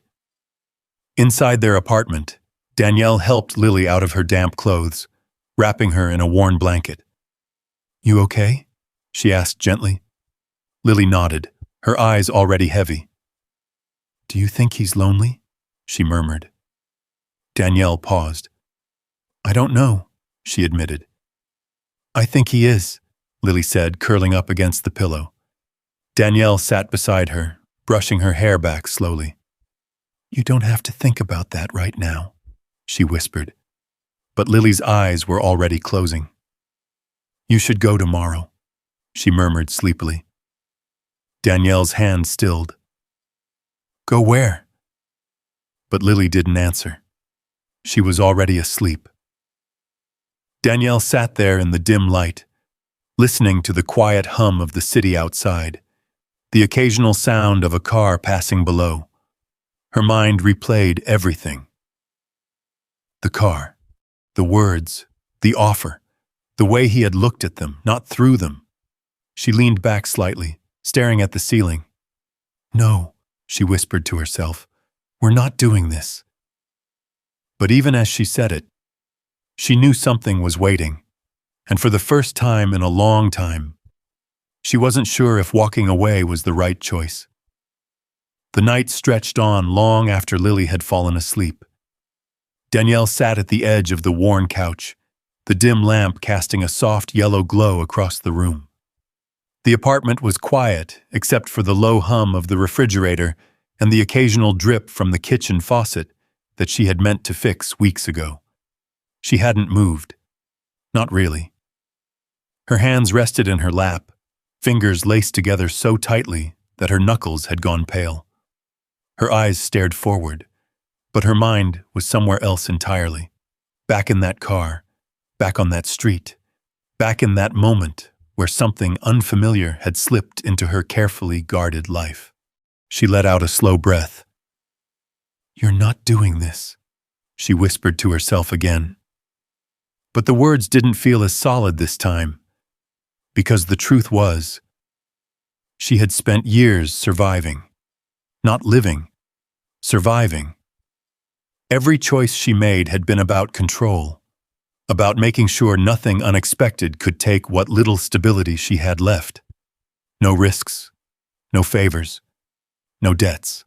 Inside their apartment, Danielle helped Lily out of her damp clothes, wrapping her in a worn blanket. "You okay?" she asked gently. Lily nodded, her eyes already heavy. "Do you think he's lonely?" she murmured. Danielle paused. "I don't know," she admitted. "I think he is," Lily said, curling up against the pillow. Danielle sat beside her, brushing her hair back slowly. "You don't have to think about that right now," she whispered. But Lily's eyes were already closing. "You should go tomorrow," she murmured sleepily. Danielle's hand stilled. "Go where?" But Lily didn't answer. She was already asleep. Danielle sat there in the dim light, listening to the quiet hum of the city outside, the occasional sound of a car passing below. Her mind replayed everything. The car, the words, the offer, the way he had looked at them, not through them. She leaned back slightly, staring at the ceiling. "No," she whispered to herself, "we're not doing this." But even as she said it, she knew something was waiting, and for the first time in a long time, she wasn't sure if walking away was the right choice. The night stretched on long after Lily had fallen asleep. Danielle sat at the edge of the worn couch, the dim lamp casting a soft yellow glow across the room. The apartment was quiet, except for the low hum of the refrigerator and the occasional drip from the kitchen faucet that she had meant to fix weeks ago. She hadn't moved. Not really. Her hands rested in her lap, fingers laced together so tightly that her knuckles had gone pale. Her eyes stared forward, but her mind was somewhere else entirely. Back in that car, back on that street, back in that moment where something unfamiliar had slipped into her carefully guarded life. She let out a slow breath. "You're not doing this," she whispered to herself again. But the words didn't feel as solid this time, because the truth was, she had spent years surviving, not living, surviving. Every choice she made had been about control, about making sure nothing unexpected could take what little stability she had left. No risks, no favors, no debts.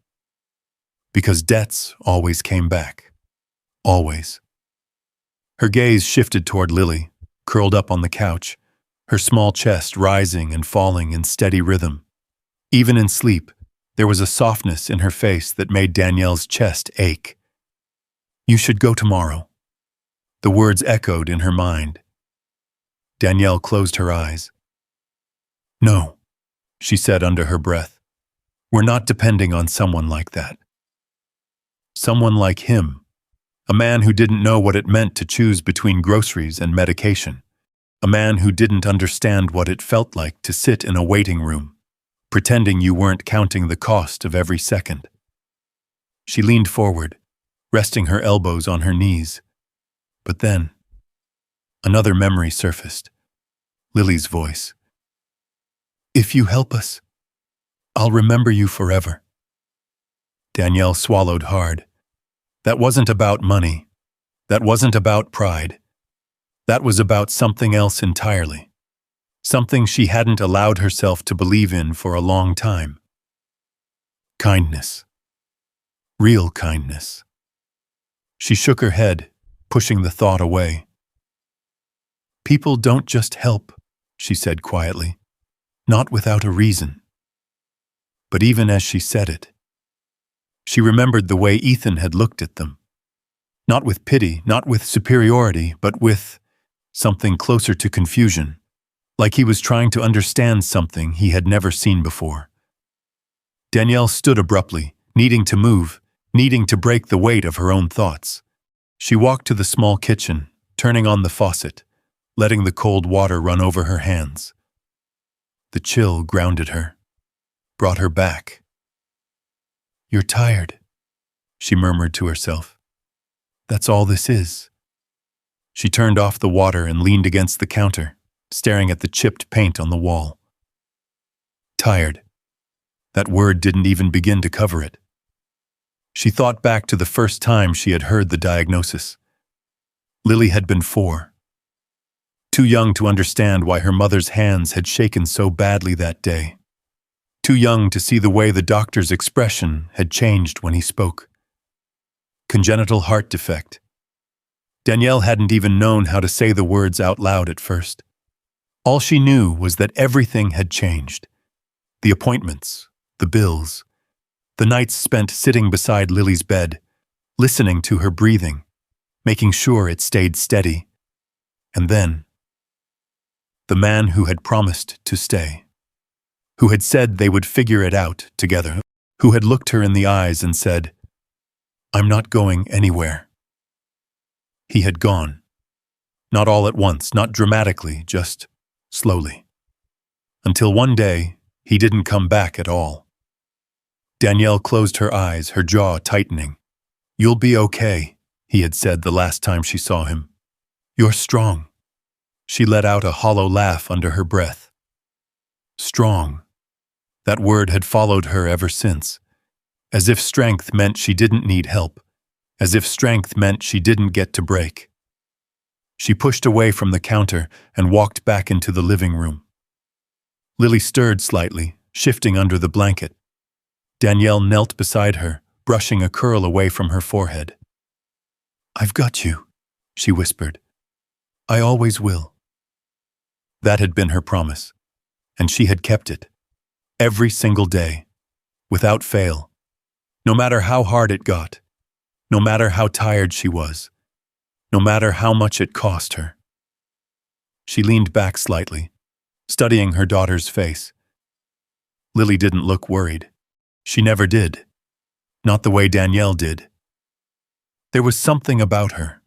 Because debts always came back. Always. Her gaze shifted toward Lily, curled up on the couch, her small chest rising and falling in steady rhythm. Even in sleep, there was a softness in her face that made Danielle's chest ache. You should go tomorrow. The words echoed in her mind. Danielle closed her eyes. No, she said under her breath. We're not depending on someone like that. Someone like him. A man who didn't know what it meant to choose between groceries and medication. A man who didn't understand what it felt like to sit in a waiting room, pretending you weren't counting the cost of every second. She leaned forward, resting her elbows on her knees. But then, another memory surfaced. Lily's voice. If you help us, I'll remember you forever. Danielle swallowed hard. That wasn't about money. That wasn't about pride. That was about something else entirely. Something she hadn't allowed herself to believe in for a long time. Kindness. Real kindness. She shook her head, pushing the thought away. People don't just help, she said quietly, not without a reason. But even as she said it, she remembered the way Ethan had looked at them. Not with pity, not with superiority, but with something closer to confusion, like he was trying to understand something he had never seen before. Danielle stood abruptly, needing to move, needing to break the weight of her own thoughts. She walked to the small kitchen, turning on the faucet, letting the cold water run over her hands. The chill grounded her, brought her back. You're tired, she murmured to herself. That's all this is. She turned off the water and leaned against the counter, staring at the chipped paint on the wall. Tired. That word didn't even begin to cover it. She thought back to the first time she had heard the diagnosis. Lily had been 4. Too young to understand why her mother's hands had shaken so badly that day. Too young to see the way the doctor's expression had changed when he spoke. Congenital heart defect. Danielle hadn't even known how to say the words out loud at first. All she knew was that everything had changed. The appointments, the bills, the nights spent sitting beside Lily's bed, listening to her breathing, making sure it stayed steady. And then, the man who had promised to stay, who had said they would figure it out together, who had looked her in the eyes and said, I'm not going anywhere. He had gone. Not all at once, not dramatically, just slowly. Until one day, he didn't come back at all. Danielle closed her eyes, her jaw tightening. You'll be okay, he had said the last time she saw him. You're strong. She let out a hollow laugh under her breath. Strong. That word had followed her ever since. As if strength meant she didn't need help. As if strength meant she didn't get to break. She pushed away from the counter and walked back into the living room. Lily stirred slightly, shifting under the blanket. Danielle knelt beside her, brushing a curl away from her forehead. I've got you, she whispered. I always will. That had been her promise, and she had kept it. Every single day, without fail. No matter how hard it got, no matter how tired she was, no matter how much it cost her. She leaned back slightly, studying her daughter's face. Lily didn't look worried. She never did. Not the way Danielle did. There was something about her,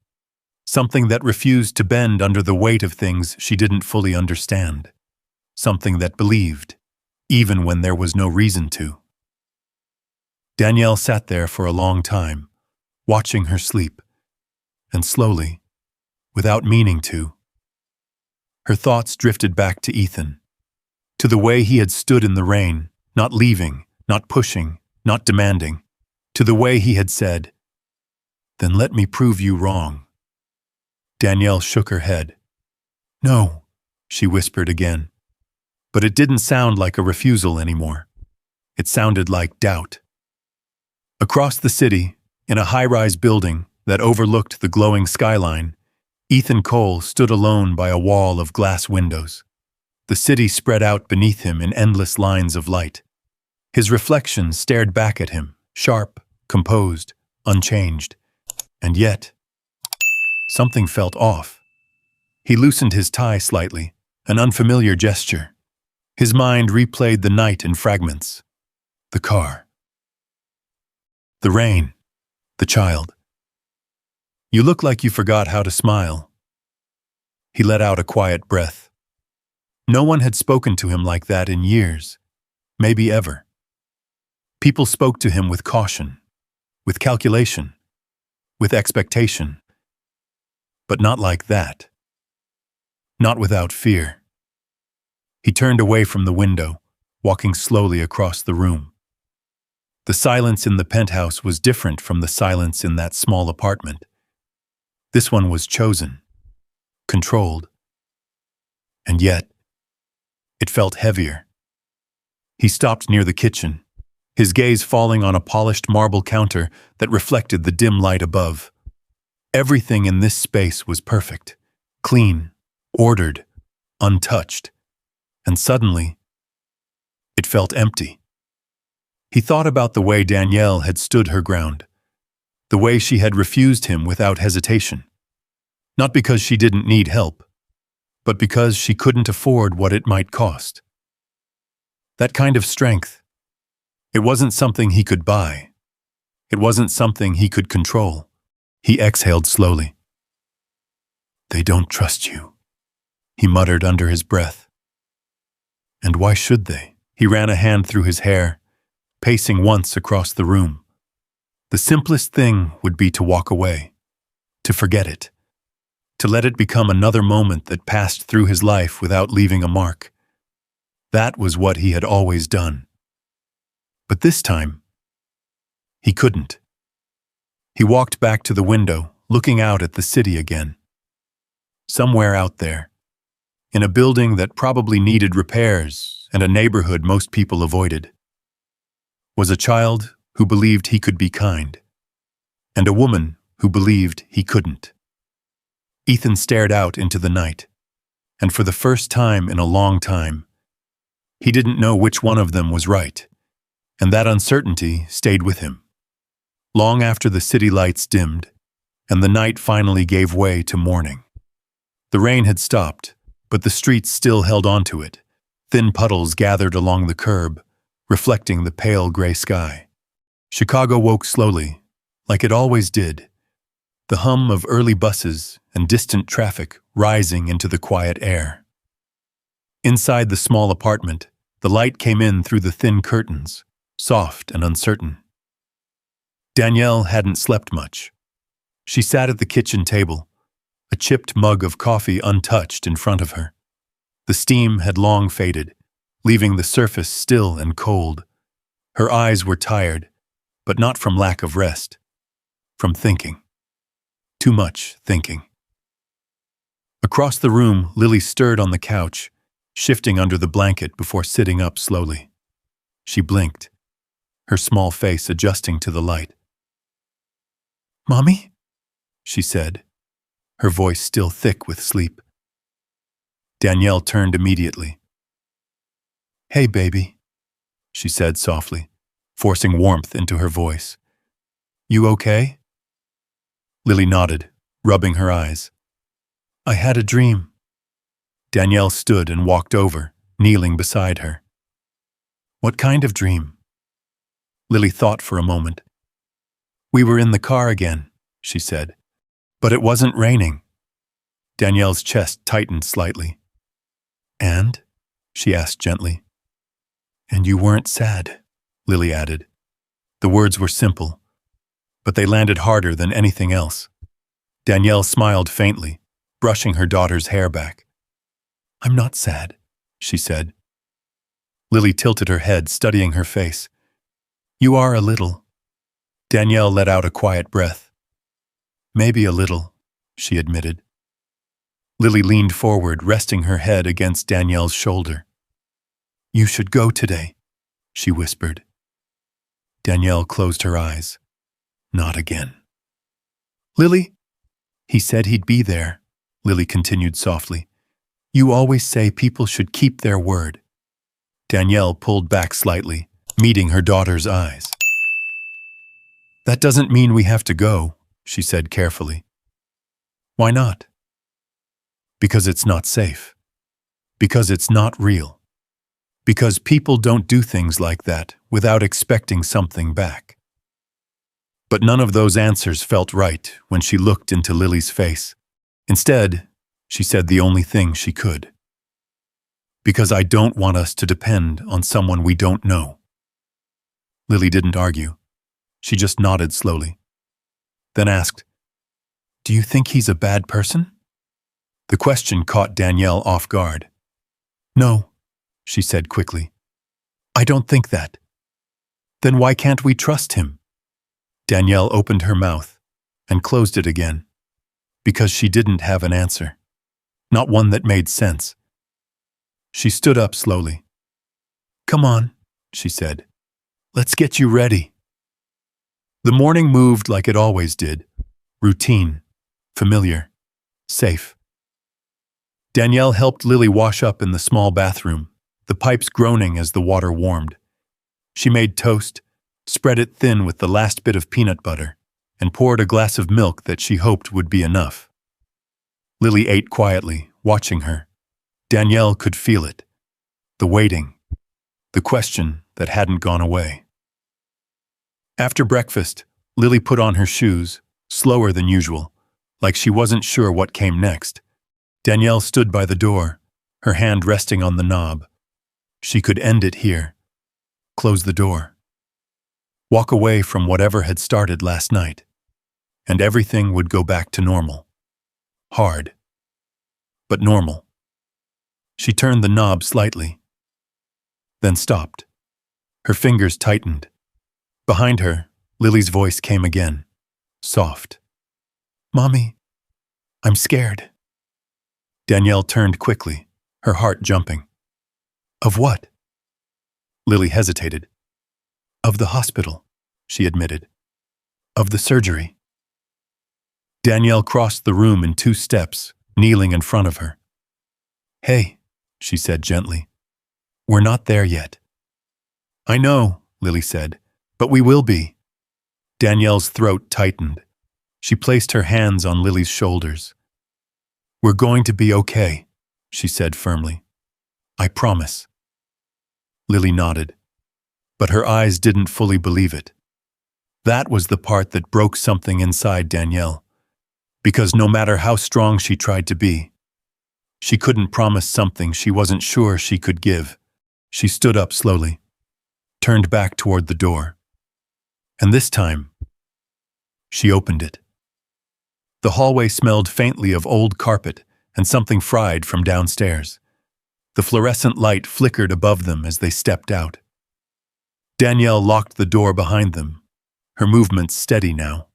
something that refused to bend under the weight of things she didn't fully understand, something that believed, even when there was no reason to. Danielle sat there for a long time, watching her sleep, and slowly, without meaning to, her thoughts drifted back to Ethan, to the way he had stood in the rain, not leaving, not pushing, not demanding, to the way he had said, "Then let me prove you wrong." Danielle shook her head. "No," she whispered again. But it didn't sound like a refusal anymore. It sounded like doubt. Across the city, in a high-rise building that overlooked the glowing skyline, Ethan Cole stood alone by a wall of glass windows. The city spread out beneath him in endless lines of light. His reflection stared back at him, sharp, composed, unchanged. And yet, something felt off. He loosened his tie slightly, an unfamiliar gesture. His mind replayed the night in fragments. The car. The rain. The child. You look like you forgot how to smile. He let out a quiet breath. No one had spoken to him like that in years, maybe ever. People spoke to him with caution, with calculation, with expectation. But not like that. Not without fear. He turned away from the window, walking slowly across the room. The silence in the penthouse was different from the silence in that small apartment. This one was chosen, controlled. And yet, it felt heavier. He stopped near the kitchen, his gaze falling on a polished marble counter that reflected the dim light above. Everything in this space was perfect, clean, ordered, untouched. And suddenly, it felt empty. He thought about the way Danielle had stood her ground, the way she had refused him without hesitation. Not because she didn't need help, but because she couldn't afford what it might cost. That kind of strength, it wasn't something he could buy. It wasn't something he could control. He exhaled slowly. "They don't trust you," he muttered under his breath. And why should they? He ran a hand through his hair, pacing once across the room. The simplest thing would be to walk away, to forget it, to let it become another moment that passed through his life without leaving a mark. That was what he had always done. But this time, he couldn't. He walked back to the window, looking out at the city again. Somewhere out there, in a building that probably needed repairs and a neighborhood most people avoided, was a child who believed he could be kind, and a woman who believed he couldn't. Ethan stared out into the night, and for the first time in a long time, he didn't know which one of them was right, and that uncertainty stayed with him. Long after the city lights dimmed, and the night finally gave way to morning. The rain had stopped, but the streets still held on to it. Thin puddles gathered along the curb, reflecting the pale gray sky. Chicago woke slowly, like it always did, the hum of early buses and distant traffic rising into the quiet air. Inside the small apartment, the light came in through the thin curtains, soft and uncertain. Danielle hadn't slept much. She sat at the kitchen table, a chipped mug of coffee untouched in front of her. The steam had long faded, leaving the surface still and cold. Her eyes were tired, but not from lack of rest, from thinking. Too much thinking. Across the room, Lily stirred on the couch, shifting under the blanket before sitting up slowly. She blinked, her small face adjusting to the light. "Mommy?" she said, her voice still thick with sleep. Danielle turned immediately. "Hey, baby," she said softly, forcing warmth into her voice. "You okay?" Lily nodded, rubbing her eyes. "I had a dream." Danielle stood and walked over, kneeling beside her. "What kind of dream?" Lily thought for a moment. "We were in the car again," she said. "But it wasn't raining." Danielle's chest tightened slightly. "And?" she asked gently. "And you weren't sad," Lily added. The words were simple, but they landed harder than anything else. Danielle smiled faintly, brushing her daughter's hair back. "I'm not sad," she said. Lily tilted her head, studying her face. "You are a little." Danielle let out a quiet breath. "Maybe a little," she admitted. Lily leaned forward, resting her head against Danielle's shoulder. "You should go today," she whispered. Danielle closed her eyes. "Not again." "Lily?" "He said he'd be there," Lily continued softly. "You always say people should keep their word." Danielle pulled back slightly, meeting her daughter's eyes. "That doesn't mean we have to go," she said carefully. Why not? Because it's not safe. Because it's not real. Because people don't do things like that without expecting something back. But none of those answers felt right when she looked into Lily's face. Instead, she said the only thing she could. Because I don't want us to depend on someone we don't know. Lily didn't argue. She just nodded slowly. Then asked, "Do you think he's a bad person?" The question caught Danielle off guard. "No," she said quickly. "I don't think that." "Then why can't we trust him?" Danielle opened her mouth and closed it again, because she didn't have an answer, not one that made sense. She stood up slowly. "Come on," she said. "Let's get you ready." The morning moved like it always did, routine, familiar, safe. Danielle helped Lily wash up in the small bathroom, the pipes groaning as the water warmed. She made toast, spread it thin with the last bit of peanut butter, and poured a glass of milk that she hoped would be enough. Lily ate quietly, watching her. Danielle could feel it. The waiting. The question that hadn't gone away. After breakfast, Lily put on her shoes, slower than usual, like she wasn't sure what came next. Danielle stood by the door, her hand resting on the knob. She could end it here. Close the door. Walk away from whatever had started last night. And everything would go back to normal. Hard. But normal. She turned the knob slightly. Then stopped. Her fingers tightened. Behind her, Lily's voice came again. Soft. "Mommy, I'm scared." Danielle turned quickly, her heart jumping. "Of what?" Lily hesitated. "Of the hospital," she admitted. "Of the surgery." Danielle crossed the room in 2 steps, kneeling in front of her. "Hey," she said gently. "We're not there yet." "I know," Lily said, "but we will be." Danielle's throat tightened. She placed her hands on Lily's shoulders. "We're going to be okay," she said firmly. "I promise." Lily nodded, but her eyes didn't fully believe it. That was the part that broke something inside Danielle, because no matter how strong she tried to be, she couldn't promise something she wasn't sure she could give. She stood up slowly, turned back toward the door, and this time, she opened it. The hallway smelled faintly of old carpet and something fried from downstairs. The fluorescent light flickered above them as they stepped out. Danielle locked the door behind them, her movements steady now.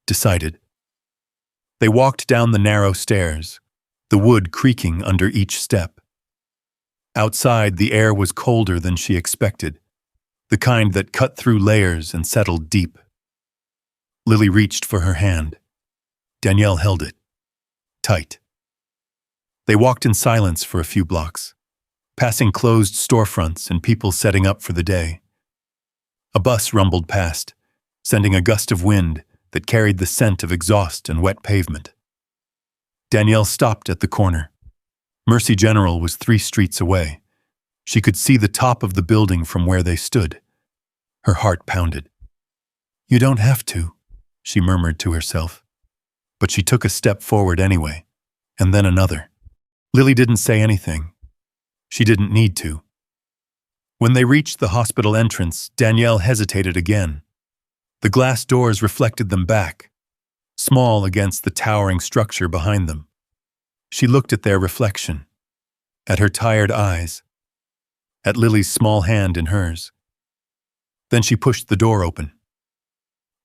Decided. They walked down the narrow stairs, the wood creaking under each step. Outside, the air was colder than she expected, the kind that cut through layers and settled deep. Lily reached for her hand. Danielle held it. Tight. They walked in silence for a few blocks, passing closed storefronts and people setting up for the day. A bus rumbled past, sending a gust of wind that carried the scent of exhaust and wet pavement. Danielle stopped at the corner. Mercy General was 3 streets away. She could see the top of the building from where they stood. Her heart pounded. "You don't have to," she murmured to herself. But she took a step forward anyway, and then another. Lily didn't say anything. She didn't need to. When they reached the hospital entrance, Danielle hesitated again. The glass doors reflected them back, small against the towering structure behind them. She looked at their reflection, at her tired eyes, at Lily's small hand in hers. Then she pushed the door open.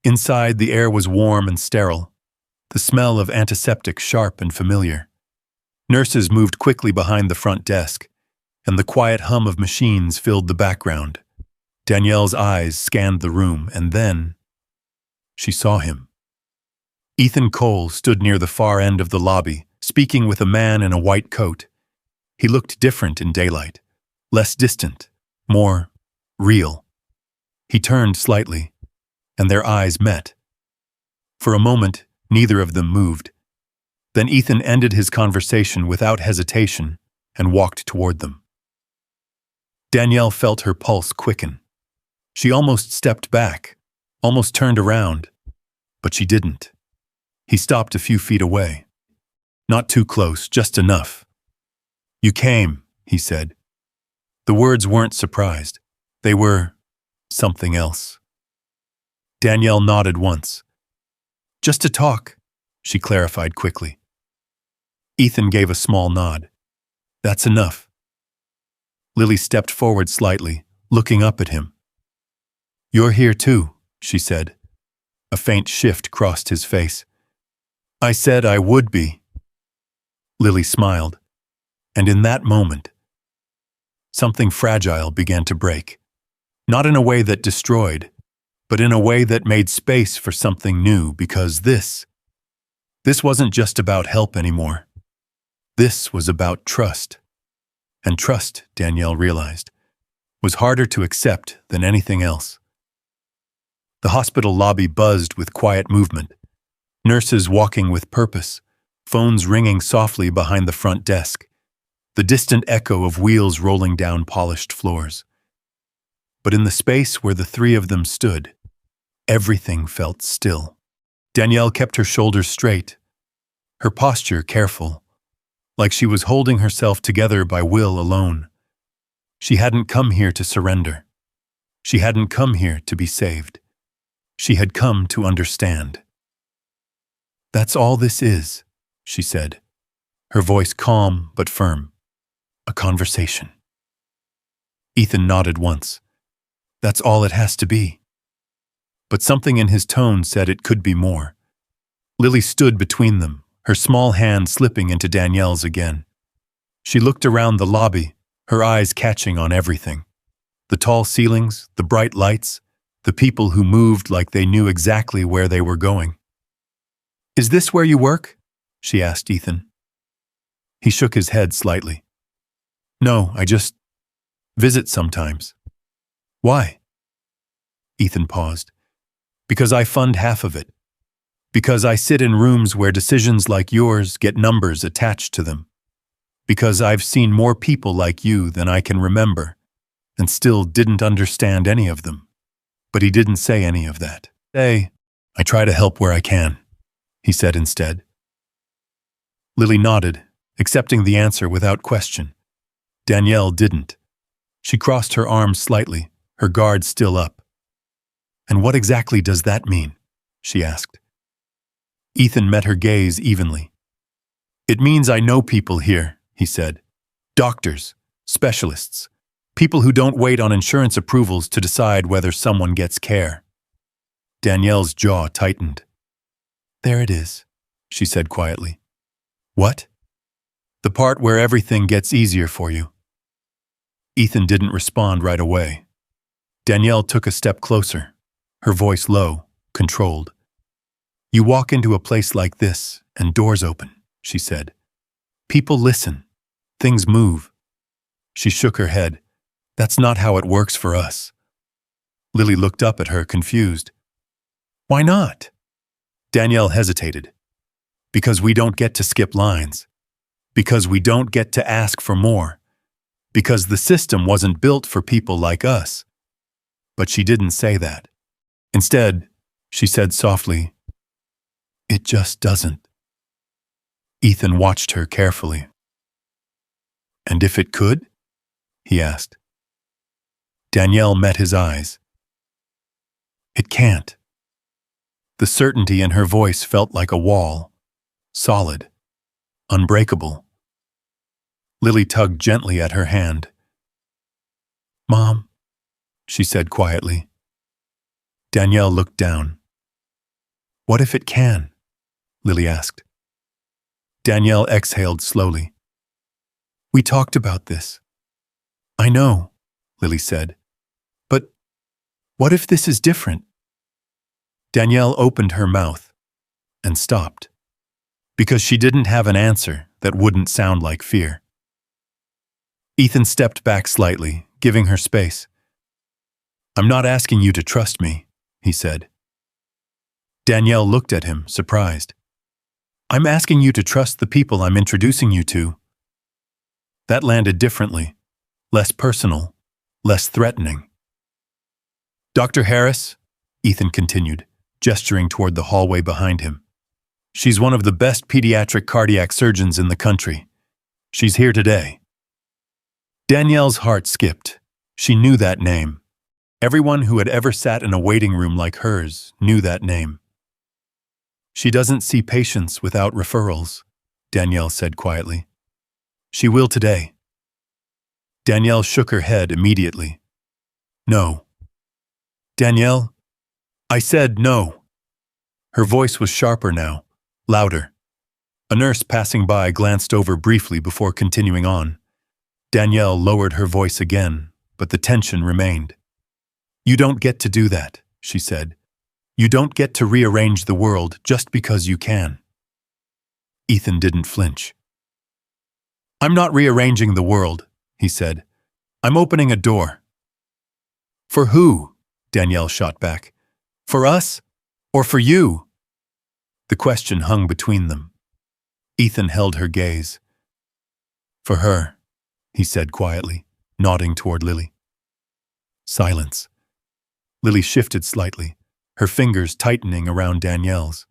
Inside, the air was warm and sterile, the smell of antiseptic sharp and familiar. Nurses moved quickly behind the front desk, and the quiet hum of machines filled the background. Danielle's eyes scanned the room, and then she saw him. Ethan Cole stood near the far end of the lobby, speaking with a man in a white coat. He looked different in daylight, less distant, more real. He turned slightly, and their eyes met. For a moment, neither of them moved. Then Ethan ended his conversation without hesitation and walked toward them. Danielle felt her pulse quicken. She almost stepped back, almost turned around, but she didn't. He stopped a few feet away. Not too close, just enough. "You came," he said. The words weren't surprised. They were something else. Danielle nodded once. "Just to talk," she clarified quickly. Ethan gave a small nod. "That's enough." Lily stepped forward slightly, looking up at him. "You're here too," she said. A faint shift crossed his face. "I said I would be." Lily smiled, and in that moment, something fragile began to break. Not in a way that destroyed, but in a way that made space for something new, because this wasn't just about help anymore. This was about trust. And trust, Danielle realized, was harder to accept than anything else. The hospital lobby buzzed with quiet movement, nurses walking with purpose, phones ringing softly behind the front desk, the distant echo of wheels rolling down polished floors. But in the space where the three of them stood, everything felt still. Danielle kept her shoulders straight, her posture careful, like she was holding herself together by will alone. She hadn't come here to surrender. She hadn't come here to be saved. She had come to understand. "That's all this is," she said, her voice calm but firm. "A conversation." Ethan nodded once. "That's all it has to be." But something in his tone said it could be more. Lily stood between them, her small hand slipping into Danielle's again. She looked around the lobby, her eyes catching on everything. The tall ceilings, the bright lights, the people who moved like they knew exactly where they were going. "Is this where you work?" she asked Ethan. He shook his head slightly. "No, I just visit sometimes." "Why?" Ethan paused. "Because I fund half of it. Because I sit in rooms where decisions like yours get numbers attached to them. Because I've seen more people like you than I can remember, and still didn't understand any of them." But he didn't say any of that. "I try to help where I can," he said instead. Lily nodded, accepting the answer without question. Danielle didn't. She crossed her arms slightly, her guard still up. "And what exactly does that mean?" she asked. Ethan met her gaze evenly. "It means I know people here," he said. "Doctors, specialists, people who don't wait on insurance approvals to decide whether someone gets care." Danielle's jaw tightened. "There it is," she said quietly. "What?" "The part where everything gets easier for you." Ethan didn't respond right away. Danielle took a step closer, her voice low, controlled. "You walk into a place like this, and doors open," she said. "People listen. Things move." She shook her head. "That's not how it works for us." Lily looked up at her, confused. "Why not?" Danielle hesitated. "Because we don't get to skip lines. Because we don't get to ask for more. Because the system wasn't built for people like us." But she didn't say that. Instead, she said softly, "It just doesn't." Ethan watched her carefully. "And if it could?" he asked. Danielle met his eyes. "It can't." The certainty in her voice felt like a wall, solid, unbreakable. Lily tugged gently at her hand. "Mom," she said quietly. Danielle looked down. "What if it can?" Lily asked. Danielle exhaled slowly. "We talked about this." "I know," Lily said. "But what if this is different?" Danielle opened her mouth and stopped, because she didn't have an answer that wouldn't sound like fear. Ethan stepped back slightly, giving her space. "I'm not asking you to trust me," he said. Danielle looked at him, surprised. I'm asking you to trust the people I'm introducing you to. That landed differently, less personal, less threatening. Dr. Harris, Ethan continued, gesturing toward the hallway behind him. She's one of the best pediatric cardiac surgeons in the country. She's here today. Danielle's heart skipped. She knew that name. Everyone who had ever sat in a waiting room like hers knew that name. She doesn't see patients without referrals, Danielle said quietly. She will today. Danielle shook her head immediately. No. Danielle, I said no. Her voice was sharper now, louder. A nurse passing by glanced over briefly before continuing on. Danielle lowered her voice again, but the tension remained. You don't get to do that, she said. You don't get to rearrange the world just because you can. Ethan didn't flinch. I'm not rearranging the world, he said. I'm opening a door. For who? Danielle shot back. For us? Or for you? The question hung between them. Ethan held her gaze. For her, he said quietly, nodding toward Lily. Silence. Lily shifted slightly, her fingers tightening around Danielle's.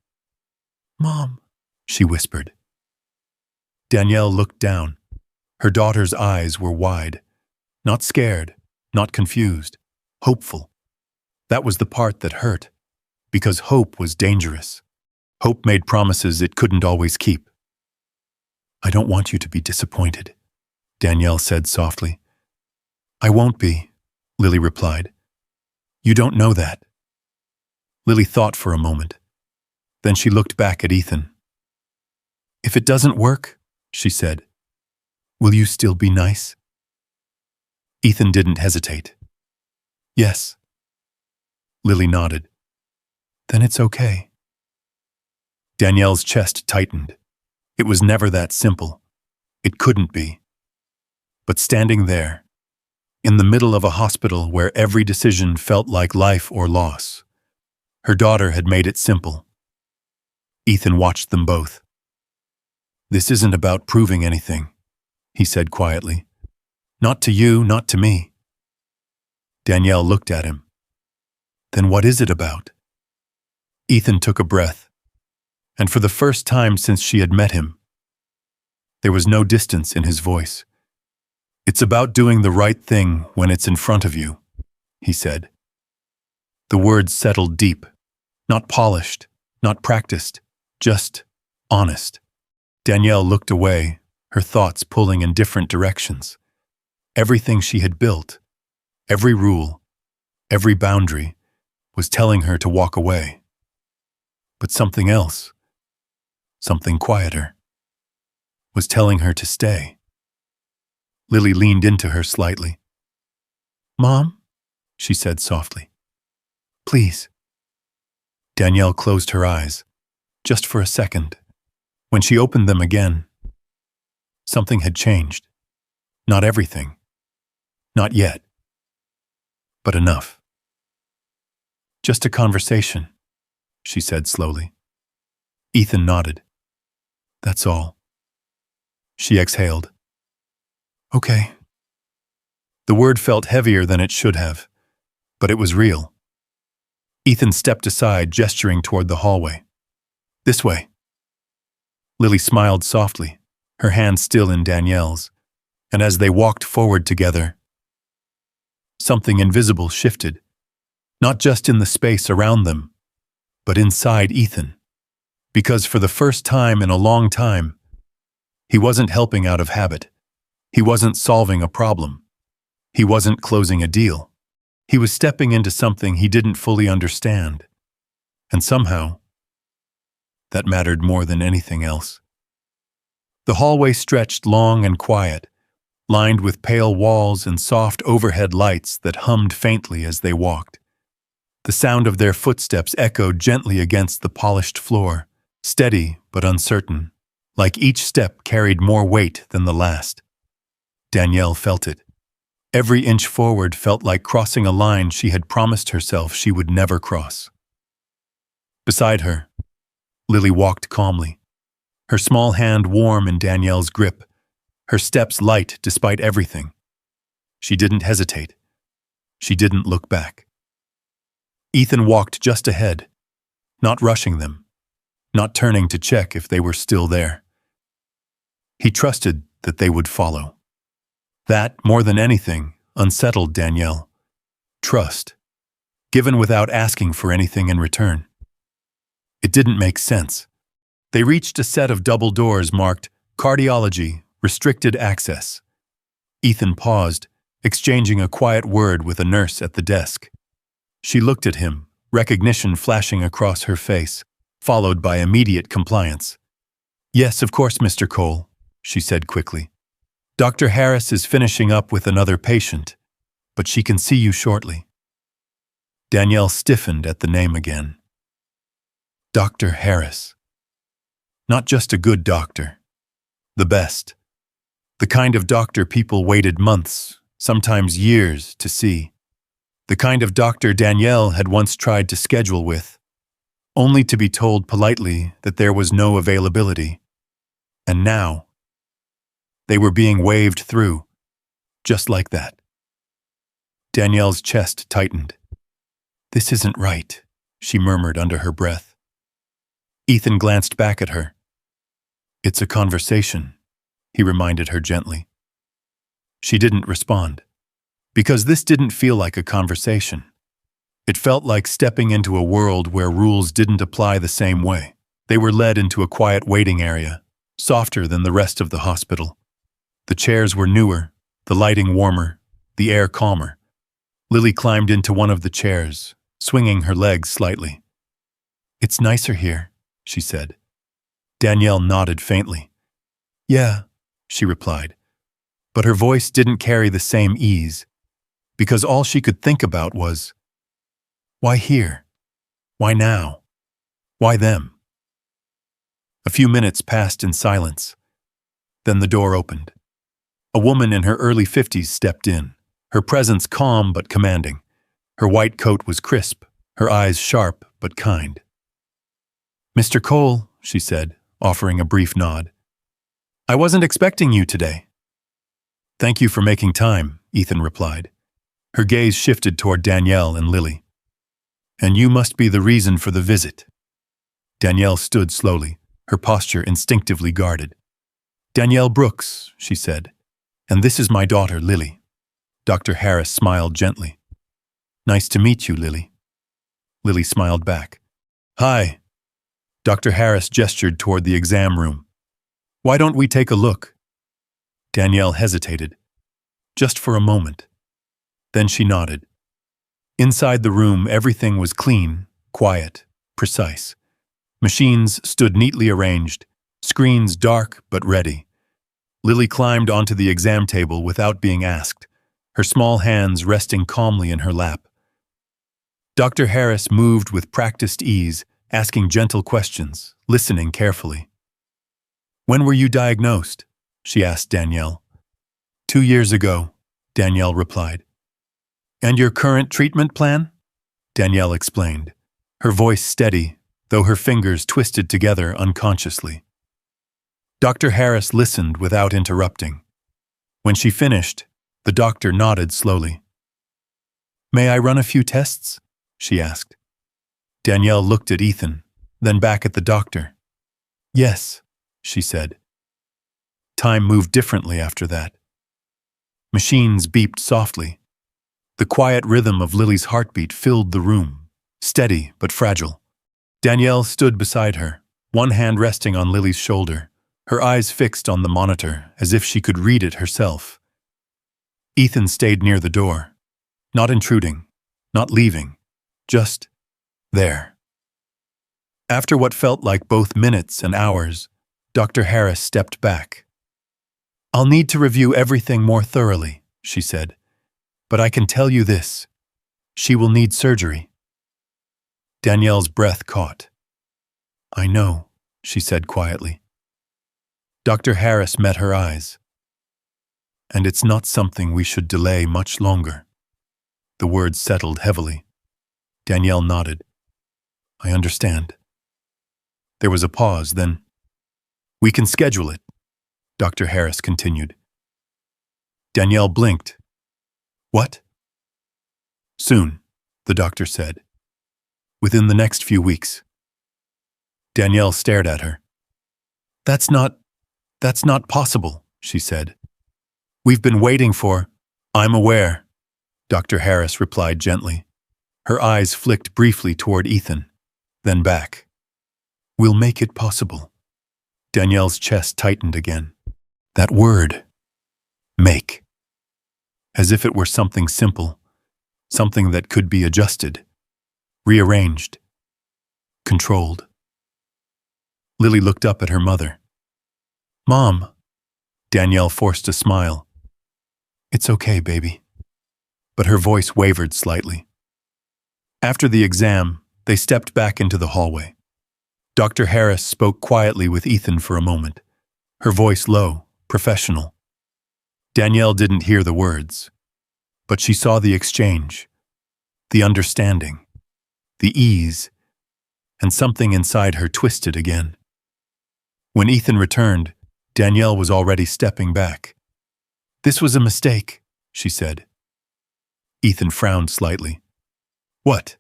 Mom, she whispered. Danielle looked down. Her daughter's eyes were wide. Not scared, not confused, hopeful. That was the part that hurt, because hope was dangerous. Hope made promises it couldn't always keep. I don't want you to be disappointed, Danielle said softly. I won't be, Lily replied. You don't know that. Lily thought for a moment. Then she looked back at Ethan. If it doesn't work, she said, will you still be nice? Ethan didn't hesitate. Yes. Lily nodded. Then it's okay. Danielle's chest tightened. It was never that simple. It couldn't be. But standing there, in the middle of a hospital where every decision felt like life or loss, her daughter had made it simple. Ethan watched them both. This isn't about proving anything, he said quietly. Not to you, not to me. Danielle looked at him. Then what is it about? Ethan took a breath, and for the first time since she had met him, there was no distance in his voice. It's about doing the right thing when it's in front of you, he said. The words settled deep, not polished, not practiced, just honest. Danielle looked away, her thoughts pulling in different directions. Everything she had built, every rule, every boundary, was telling her to walk away. But something else, something quieter, was telling her to stay. Lily leaned into her slightly. Mom, she said softly. Please. Danielle closed her eyes, just for a second. When she opened them again, something had changed. Not everything. Not yet. But enough. Just a conversation, she said slowly. Ethan nodded. That's all. She exhaled. Okay. The word felt heavier than it should have, but it was real. Ethan stepped aside, gesturing toward the hallway. This way. Lily smiled softly, her hand still in Danielle's, and as they walked forward together, something invisible shifted, not just in the space around them, but inside Ethan. Because for the first time in a long time, he wasn't helping out of habit. He wasn't solving a problem. He wasn't closing a deal. He was stepping into something he didn't fully understand. And somehow, that mattered more than anything else. The hallway stretched long and quiet, lined with pale walls and soft overhead lights that hummed faintly as they walked. The sound of their footsteps echoed gently against the polished floor, steady but uncertain, like each step carried more weight than the last. Danielle felt it. Every inch forward felt like crossing a line she had promised herself she would never cross. Beside her, Lily walked calmly, her small hand warm in Danielle's grip, her steps light despite everything. She didn't hesitate. She didn't look back. Ethan walked just ahead, not rushing them, not turning to check if they were still there. He trusted that they would follow. That, more than anything, unsettled Danielle. Trust, given without asking for anything in return. It didn't make sense. They reached a set of double doors marked Cardiology, Restricted Access. Ethan paused, exchanging a quiet word with a nurse at the desk. She looked at him, recognition flashing across her face, followed by immediate compliance. "Yes, of course, Mr. Cole," she said quickly. "Dr. Harris is finishing up with another patient, but she can see you shortly." Danielle stiffened at the name again. Dr. Harris. Not just a good doctor. The best. The kind of doctor people waited months, sometimes years, to see. The kind of doctor Danielle had once tried to schedule with, only to be told politely that there was no availability. And now, they were being waved through, just like that. Danielle's chest tightened. "This isn't right," she murmured under her breath. Ethan glanced back at her. "It's a conversation," he reminded her gently. She didn't respond, because this didn't feel like a conversation. It felt like stepping into a world where rules didn't apply the same way. They were led into a quiet waiting area, softer than the rest of the hospital. The chairs were newer, the lighting warmer, the air calmer. Lily climbed into one of the chairs, swinging her legs slightly. "It's nicer here," she said. Danielle nodded faintly. "Yeah," she replied. But her voice didn't carry the same ease, because all she could think about was, why here? Why now? Why them? A few minutes passed in silence. Then the door opened. A woman in her early 50s stepped in, her presence calm but commanding. Her white coat was crisp, her eyes sharp but kind. "Mr. Cole," she said, offering a brief nod. "I wasn't expecting you today." "Thank you for making time," Ethan replied. Her gaze shifted toward Danielle and Lily. "And you must be the reason for the visit." Danielle stood slowly, her posture instinctively guarded. "Danielle Brooks," she said, "and this is my daughter, Lily." Dr. Harris smiled gently. "Nice to meet you, Lily." Lily smiled back. "Hi." Dr. Harris gestured toward the exam room. "Why don't we take a look?" Danielle hesitated, just for a moment. Then she nodded. Inside the room, everything was clean, quiet, precise. Machines stood neatly arranged, screens dark but ready. Lily climbed onto the exam table without being asked, her small hands resting calmly in her lap. Dr. Harris moved with practiced ease, asking gentle questions, listening carefully. "When were you diagnosed?" she asked Danielle. 2 years ago, Danielle replied. "And your current treatment plan?" Danielle explained, her voice steady, though her fingers twisted together unconsciously. Dr. Harris listened without interrupting. When she finished, the doctor nodded slowly. "May I run a few tests?" she asked. Danielle looked at Ethan, then back at the doctor. "Yes," she said. Time moved differently after that. Machines beeped softly. The quiet rhythm of Lily's heartbeat filled the room, steady but fragile. Danielle stood beside her, one hand resting on Lily's shoulder, her eyes fixed on the monitor as if she could read it herself. Ethan stayed near the door, not intruding, not leaving, just there. After what felt like both minutes and hours, Dr. Harris stepped back. "I'll need to review everything more thoroughly," she said. "But I can tell you this. She will need surgery." Danielle's breath caught. "I know," she said quietly. Dr. Harris met her eyes. "And it's not something we should delay much longer." The words settled heavily. Danielle nodded. I understand. There was a pause, then, "We can schedule it," Dr. Harris continued. Danielle blinked. "What?" "Soon," the doctor said. "Within the next few weeks." Danielle stared at her. That's not possible," she said. "We've been waiting for—" "I'm aware," Dr. Harris replied gently. Her eyes flicked briefly toward Ethan, then back. "We'll make it possible." Danielle's chest tightened again. That word, make. As if it were something simple, something that could be adjusted, rearranged, controlled. Lily looked up at her mother. "Mom," Danielle forced a smile. "It's okay, baby." But her voice wavered slightly. After the exam, they stepped back into the hallway. Dr. Harris spoke quietly with Ethan for a moment, her voice low, professional. Danielle didn't hear the words, but she saw the exchange, the understanding, the ease, and something inside her twisted again. When Ethan returned, Danielle was already stepping back. "This was a mistake," she said. Ethan frowned slightly. "What?"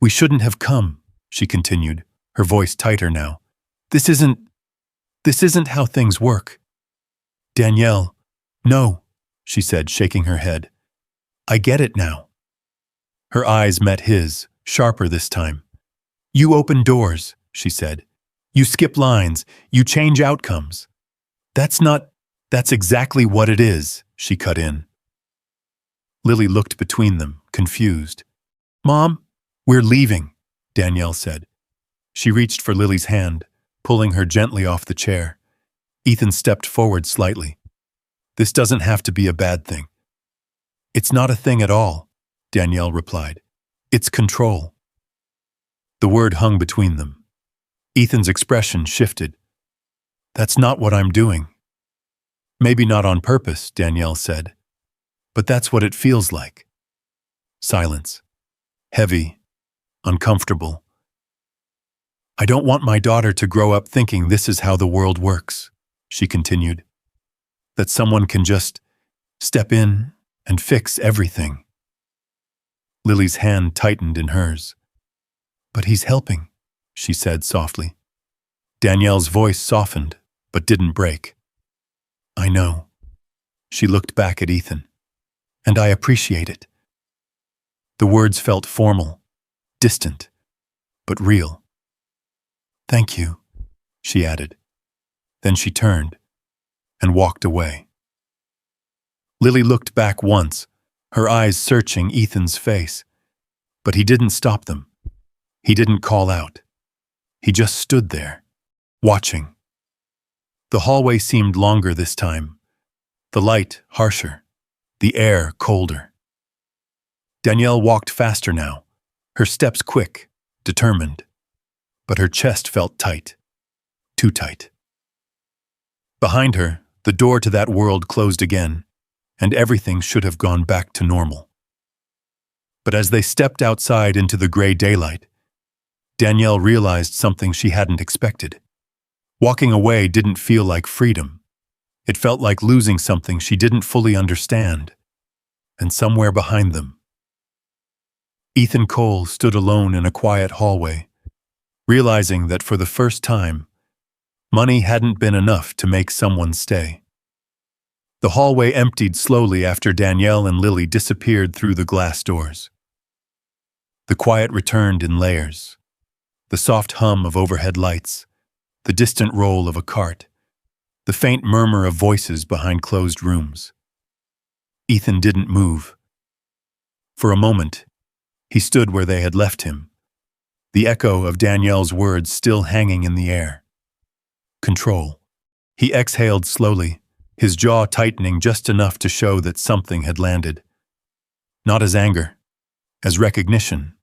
"We shouldn't have come," she continued, her voice tighter now. This isn't how things work." "Danielle, no," she said, shaking her head. "I get it now." Her eyes met his, sharper this time. "You open doors," she said. "You skip lines, you change outcomes." That's exactly what it is," she cut in. Lily looked between them, confused. "Mom, we're leaving," Danielle said. She reached for Lily's hand, pulling her gently off the chair. Ethan stepped forward slightly. "This doesn't have to be a bad thing." "It's not a thing at all," Danielle replied. "It's control." The word hung between them. Ethan's expression shifted. "That's not what I'm doing." "Maybe not on purpose," Danielle said. "But that's what it feels like." Silence. Heavy. Uncomfortable. "I don't want my daughter to grow up thinking this is how the world works," she continued. "That someone can just step in and fix everything." Lily's hand tightened in hers. "But he's helping," she said softly. Danielle's voice softened, but didn't break. "I know." She looked back at Ethan. "And I appreciate it." The words felt formal, distant, but real. "Thank you," she added. Then she turned and walked away. Lily looked back once, her eyes searching Ethan's face. But he didn't stop them. He didn't call out. He just stood there, watching. The hallway seemed longer this time, the light harsher, the air colder. Danielle walked faster now, her steps quick, determined. But her chest felt tight, too tight. Behind her, the door to that world closed again, and everything should have gone back to normal. But as they stepped outside into the gray daylight, Danielle realized something she hadn't expected. Walking away didn't feel like freedom. It felt like losing something she didn't fully understand. And somewhere behind them, Ethan Cole stood alone in a quiet hallway, realizing that for the first time, money hadn't been enough to make someone stay. The hallway emptied slowly after Danielle and Lily disappeared through the glass doors. The quiet returned in layers. The soft hum of overhead lights, the distant roll of a cart, the faint murmur of voices behind closed rooms. Ethan didn't move. For a moment, he stood where they had left him, the echo of Danielle's words still hanging in the air. Control. He exhaled slowly, his jaw tightening just enough to show that something had landed. Not as anger, as recognition.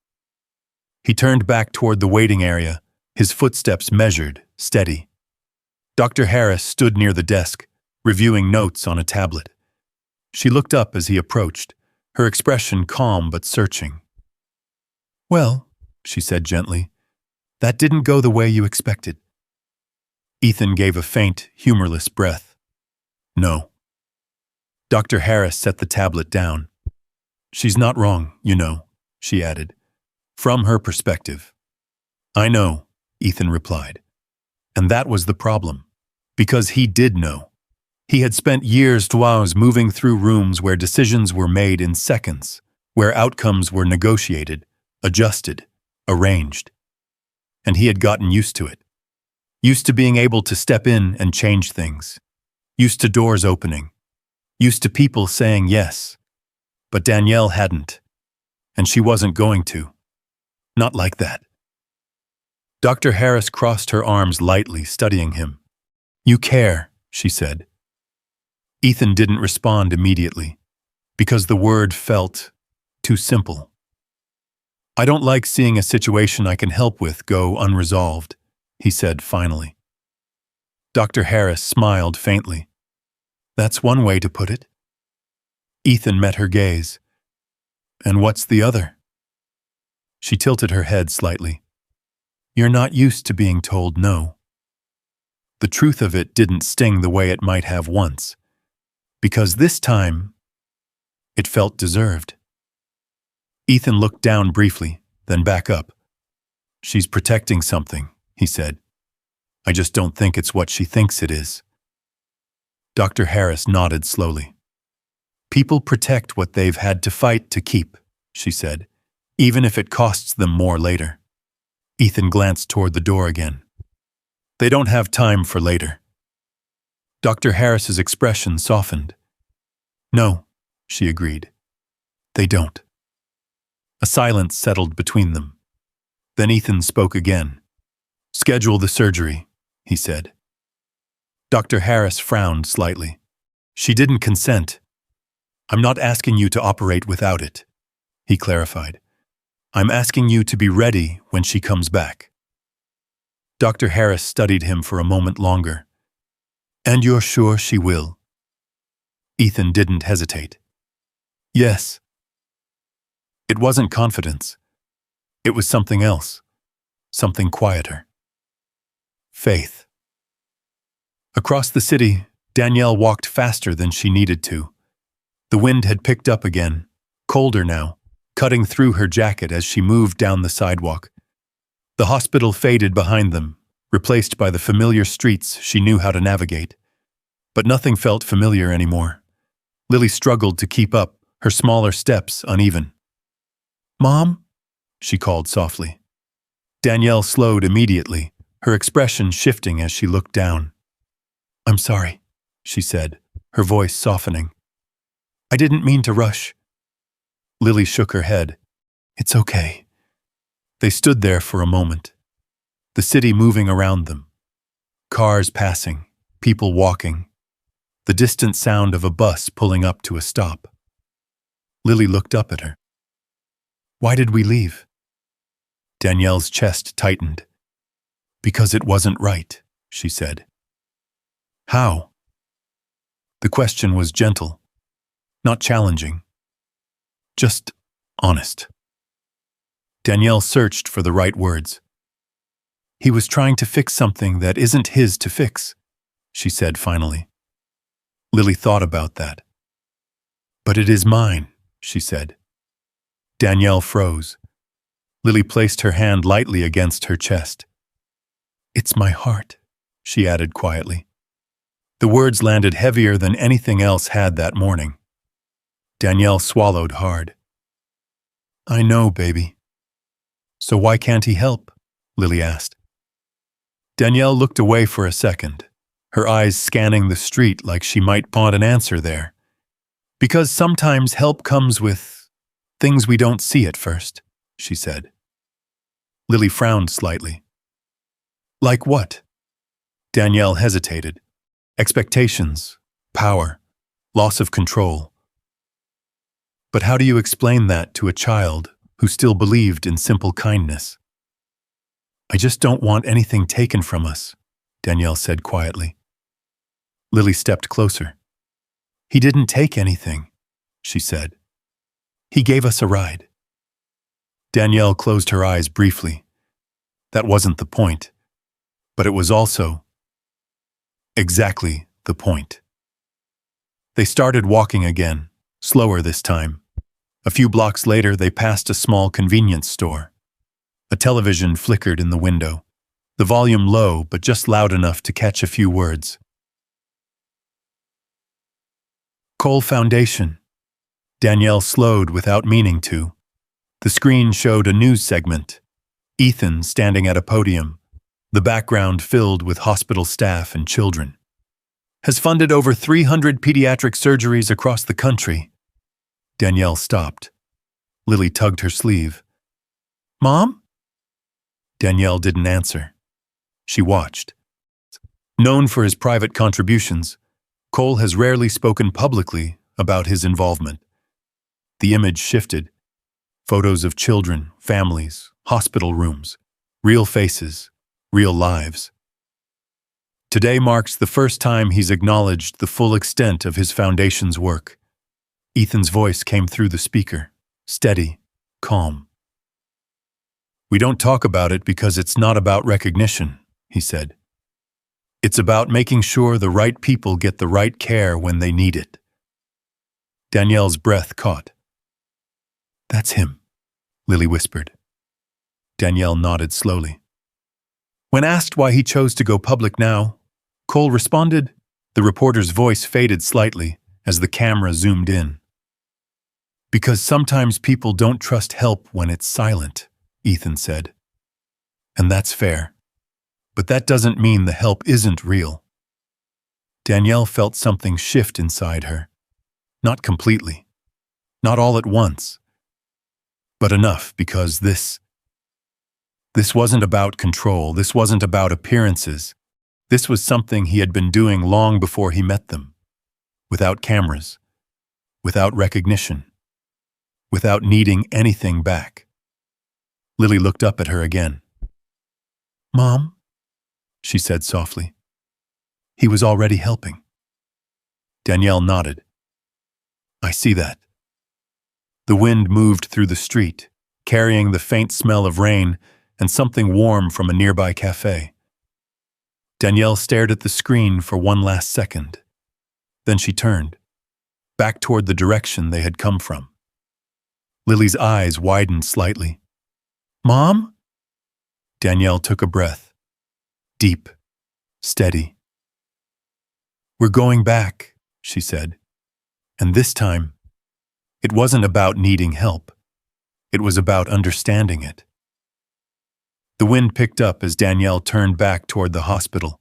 He turned back toward the waiting area, his footsteps measured, steady. Dr. Harris stood near the desk, reviewing notes on a tablet. She looked up as he approached, her expression calm but searching. "Well," she said gently. That didn't go the way you expected. Ethan gave a faint, humorless breath. No. Dr. Harris set the tablet down. She's not wrong, you know, she added. From her perspective. I know, Ethan replied. And that was the problem. Because he did know. He had spent years moving through rooms where decisions were made in seconds, where outcomes were negotiated, adjusted, arranged. And he had gotten used to it. Used to being able to step in and change things. Used to doors opening. Used to people saying yes. But Danielle hadn't. And she wasn't going to. Not like that. Dr. Harris crossed her arms lightly, studying him. You care, she said. Ethan didn't respond immediately, because the word felt too simple. I don't like seeing a situation I can help with go unresolved, he said finally. Dr. Harris smiled faintly. That's one way to put it. Ethan met her gaze. And what's the other? She tilted her head slightly. You're not used to being told no. The truth of it didn't sting the way it might have once, because this time, it felt deserved. Ethan looked down briefly, then back up. She's protecting something, he said. I just don't think it's what she thinks it is. Dr. Harris nodded slowly. People protect what they've had to fight to keep, she said, even if it costs them more later. Ethan glanced toward the door again. They don't have time for later. Dr. Harris's expression softened. No, she agreed. They don't. A silence settled between them. Then Ethan spoke again. Schedule the surgery, he said. Dr. Harris frowned slightly. She didn't consent. I'm not asking you to operate without it, he clarified. I'm asking you to be ready when she comes back. Dr. Harris studied him for a moment longer. And you're sure she will? Ethan didn't hesitate. Yes. It wasn't confidence. It was something else. Something quieter. Faith. Across the city, Danielle walked faster than she needed to. The wind had picked up again, colder now, cutting through her jacket as she moved down the sidewalk. The hospital faded behind them, replaced by the familiar streets she knew how to navigate. But nothing felt familiar anymore. Lily struggled to keep up, her smaller steps uneven. Mom? She called softly. Danielle slowed immediately, her expression shifting as she looked down. I'm sorry, she said, her voice softening. I didn't mean to rush. Lily shook her head. It's okay. They stood there for a moment, the city moving around them. Cars passing, people walking, the distant sound of a bus pulling up to a stop. Lily looked up at her. Why did we leave? Danielle's chest tightened. Because it wasn't right, she said. How? The question was gentle, not challenging, just honest. Danielle searched for the right words. He was trying to fix something that isn't his to fix, she said finally. Lily thought about that. But it is mine, she said. Danielle froze. Lily placed her hand lightly against her chest. It's my heart, she added quietly. The words landed heavier than anything else had that morning. Danielle swallowed hard. I know, baby. So why can't he help? Lily asked. Danielle looked away for a second, her eyes scanning the street like she might find an answer there. Because sometimes help comes with things we don't see at first, she said. Lily frowned slightly. Like what? Danielle hesitated. Expectations, power, loss of control. But how do you explain that to a child who still believed in simple kindness? I just don't want anything taken from us, Danielle said quietly. Lily stepped closer. He didn't take anything, she said. He gave us a ride. Danielle closed her eyes briefly. That wasn't the point. But it was also exactly the point. They started walking again, slower this time. A few blocks later, they passed a small convenience store. A television flickered in the window, the volume low but just loud enough to catch a few words. Cole Foundation. Danielle slowed without meaning to. The screen showed a news segment. Ethan standing at a podium, the background filled with hospital staff and children. Has funded over 300 pediatric surgeries across the country. Danielle stopped. Lily tugged her sleeve. Mom? Danielle didn't answer. She watched. Known for his private contributions, Cole has rarely spoken publicly about his involvement. The image shifted. Photos of children, families, hospital rooms, real faces, real lives. Today marks the first time he's acknowledged the full extent of his foundation's work. Ethan's voice came through the speaker, steady, calm. We don't talk about it because it's not about recognition, he said. It's about making sure the right people get the right care when they need it. Danielle's breath caught. That's him, Lily whispered. Danielle nodded slowly. When asked why he chose to go public now, Cole responded. The reporter's voice faded slightly as the camera zoomed in. Because sometimes people don't trust help when it's silent, Ethan said. And that's fair. But that doesn't mean the help isn't real. Danielle felt something shift inside her. Not completely. Not all at once. But enough, because this wasn't about control. This wasn't about appearances. This was something he had been doing long before he met them. Without cameras. Without recognition. Without needing anything back. Lily looked up at her again. Mom, she said softly. He was already helping. Danielle nodded. I see that. The wind moved through the street, carrying the faint smell of rain and something warm from a nearby cafe. Danielle stared at the screen for one last second. Then she turned, back toward the direction they had come from. Lily's eyes widened slightly. Mom? Danielle took a breath. Deep, steady. We're going back, she said. And this time, it wasn't about needing help. It was about understanding it. The wind picked up as Danielle turned back toward the hospital,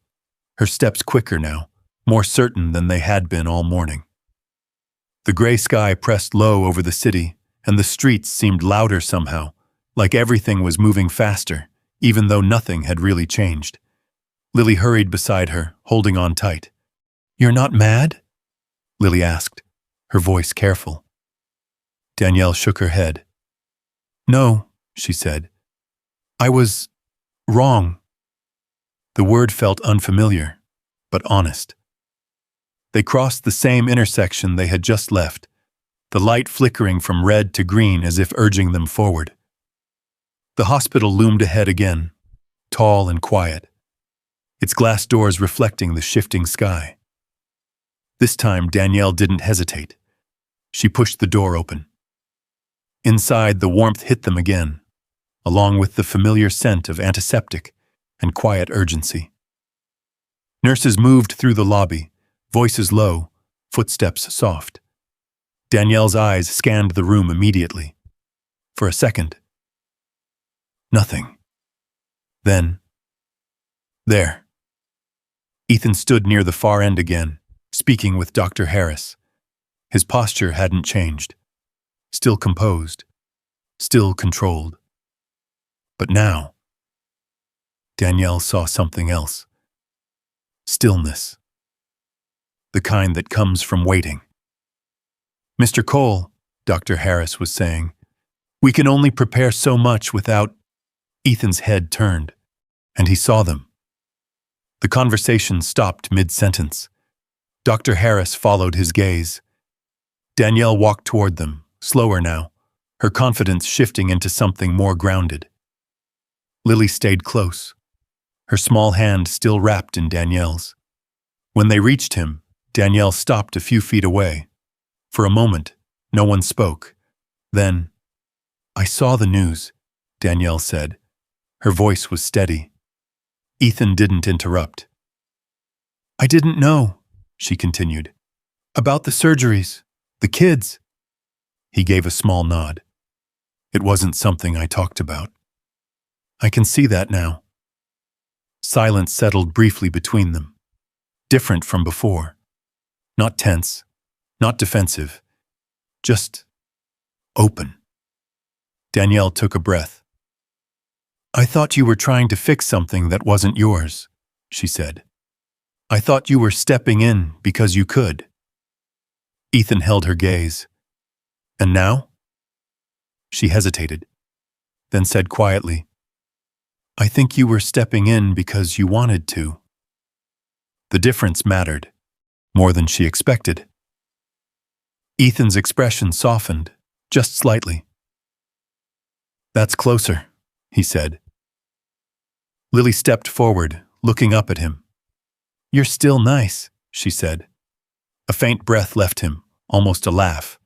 her steps quicker now, more certain than they had been all morning. The gray sky pressed low over the city, and the streets seemed louder somehow, like everything was moving faster, even though nothing had really changed. Lily hurried beside her, holding on tight. You're not mad? Lily asked, her voice careful. Danielle shook her head. No, she said. I was wrong. The word felt unfamiliar, but honest. They crossed the same intersection they had just left, the light flickering from red to green as if urging them forward. The hospital loomed ahead again, tall and quiet, its glass doors reflecting the shifting sky. This time Danielle didn't hesitate. She pushed the door open. Inside, the warmth hit them again, along with the familiar scent of antiseptic and quiet urgency. Nurses moved through the lobby, voices low, footsteps soft. Danielle's eyes scanned the room immediately. For a second. Nothing. Then, there. Ethan stood near the far end again, speaking with Dr. Harris. His posture hadn't changed. Still composed. Still controlled. But now, Danielle saw something else. Stillness. The kind that comes from waiting. Mr. Cole, Dr. Harris was saying, we can only prepare so much without... Ethan's head turned, and he saw them. The conversation stopped mid-sentence. Dr. Harris followed his gaze. Danielle walked toward them, slower now, her confidence shifting into something more grounded. Lily stayed close, her small hand still wrapped in Danielle's. When they reached him, Danielle stopped a few feet away. For a moment, no one spoke. Then, "I saw the news," Danielle said. Her voice was steady. Ethan didn't interrupt. "I didn't know," she continued. "About the surgeries, the kids." He gave a small nod. "It wasn't something I talked about." "I can see that now." Silence settled briefly between them. Different from before. Not tense, not defensive, just open. Danielle took a breath. "I thought you were trying to fix something that wasn't yours," she said. "I thought you were stepping in because you could." Ethan held her gaze. "And now?" She hesitated, then said quietly, "I think you were stepping in because you wanted to." The difference mattered, more than she expected. Ethan's expression softened, just slightly. "That's closer," he said. Lily stepped forward, looking up at him. "You're still nice," she said. A faint breath left him, almost a laugh.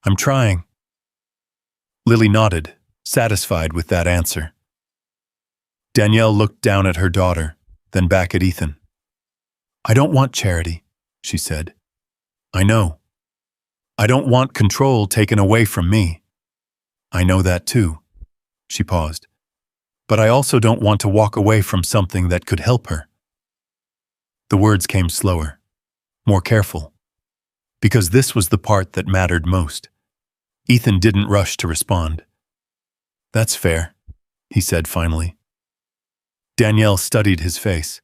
"I'm trying." Lily nodded, satisfied with that answer. Danielle looked down at her daughter, then back at Ethan. "I don't want charity," she said. "I know. I don't want control taken away from me. I know that too." She paused. "But I also don't want to walk away from something that could help her." The words came slower, more careful, because this was the part that mattered most. Ethan didn't rush to respond. "That's fair," he said finally. Danielle studied his face.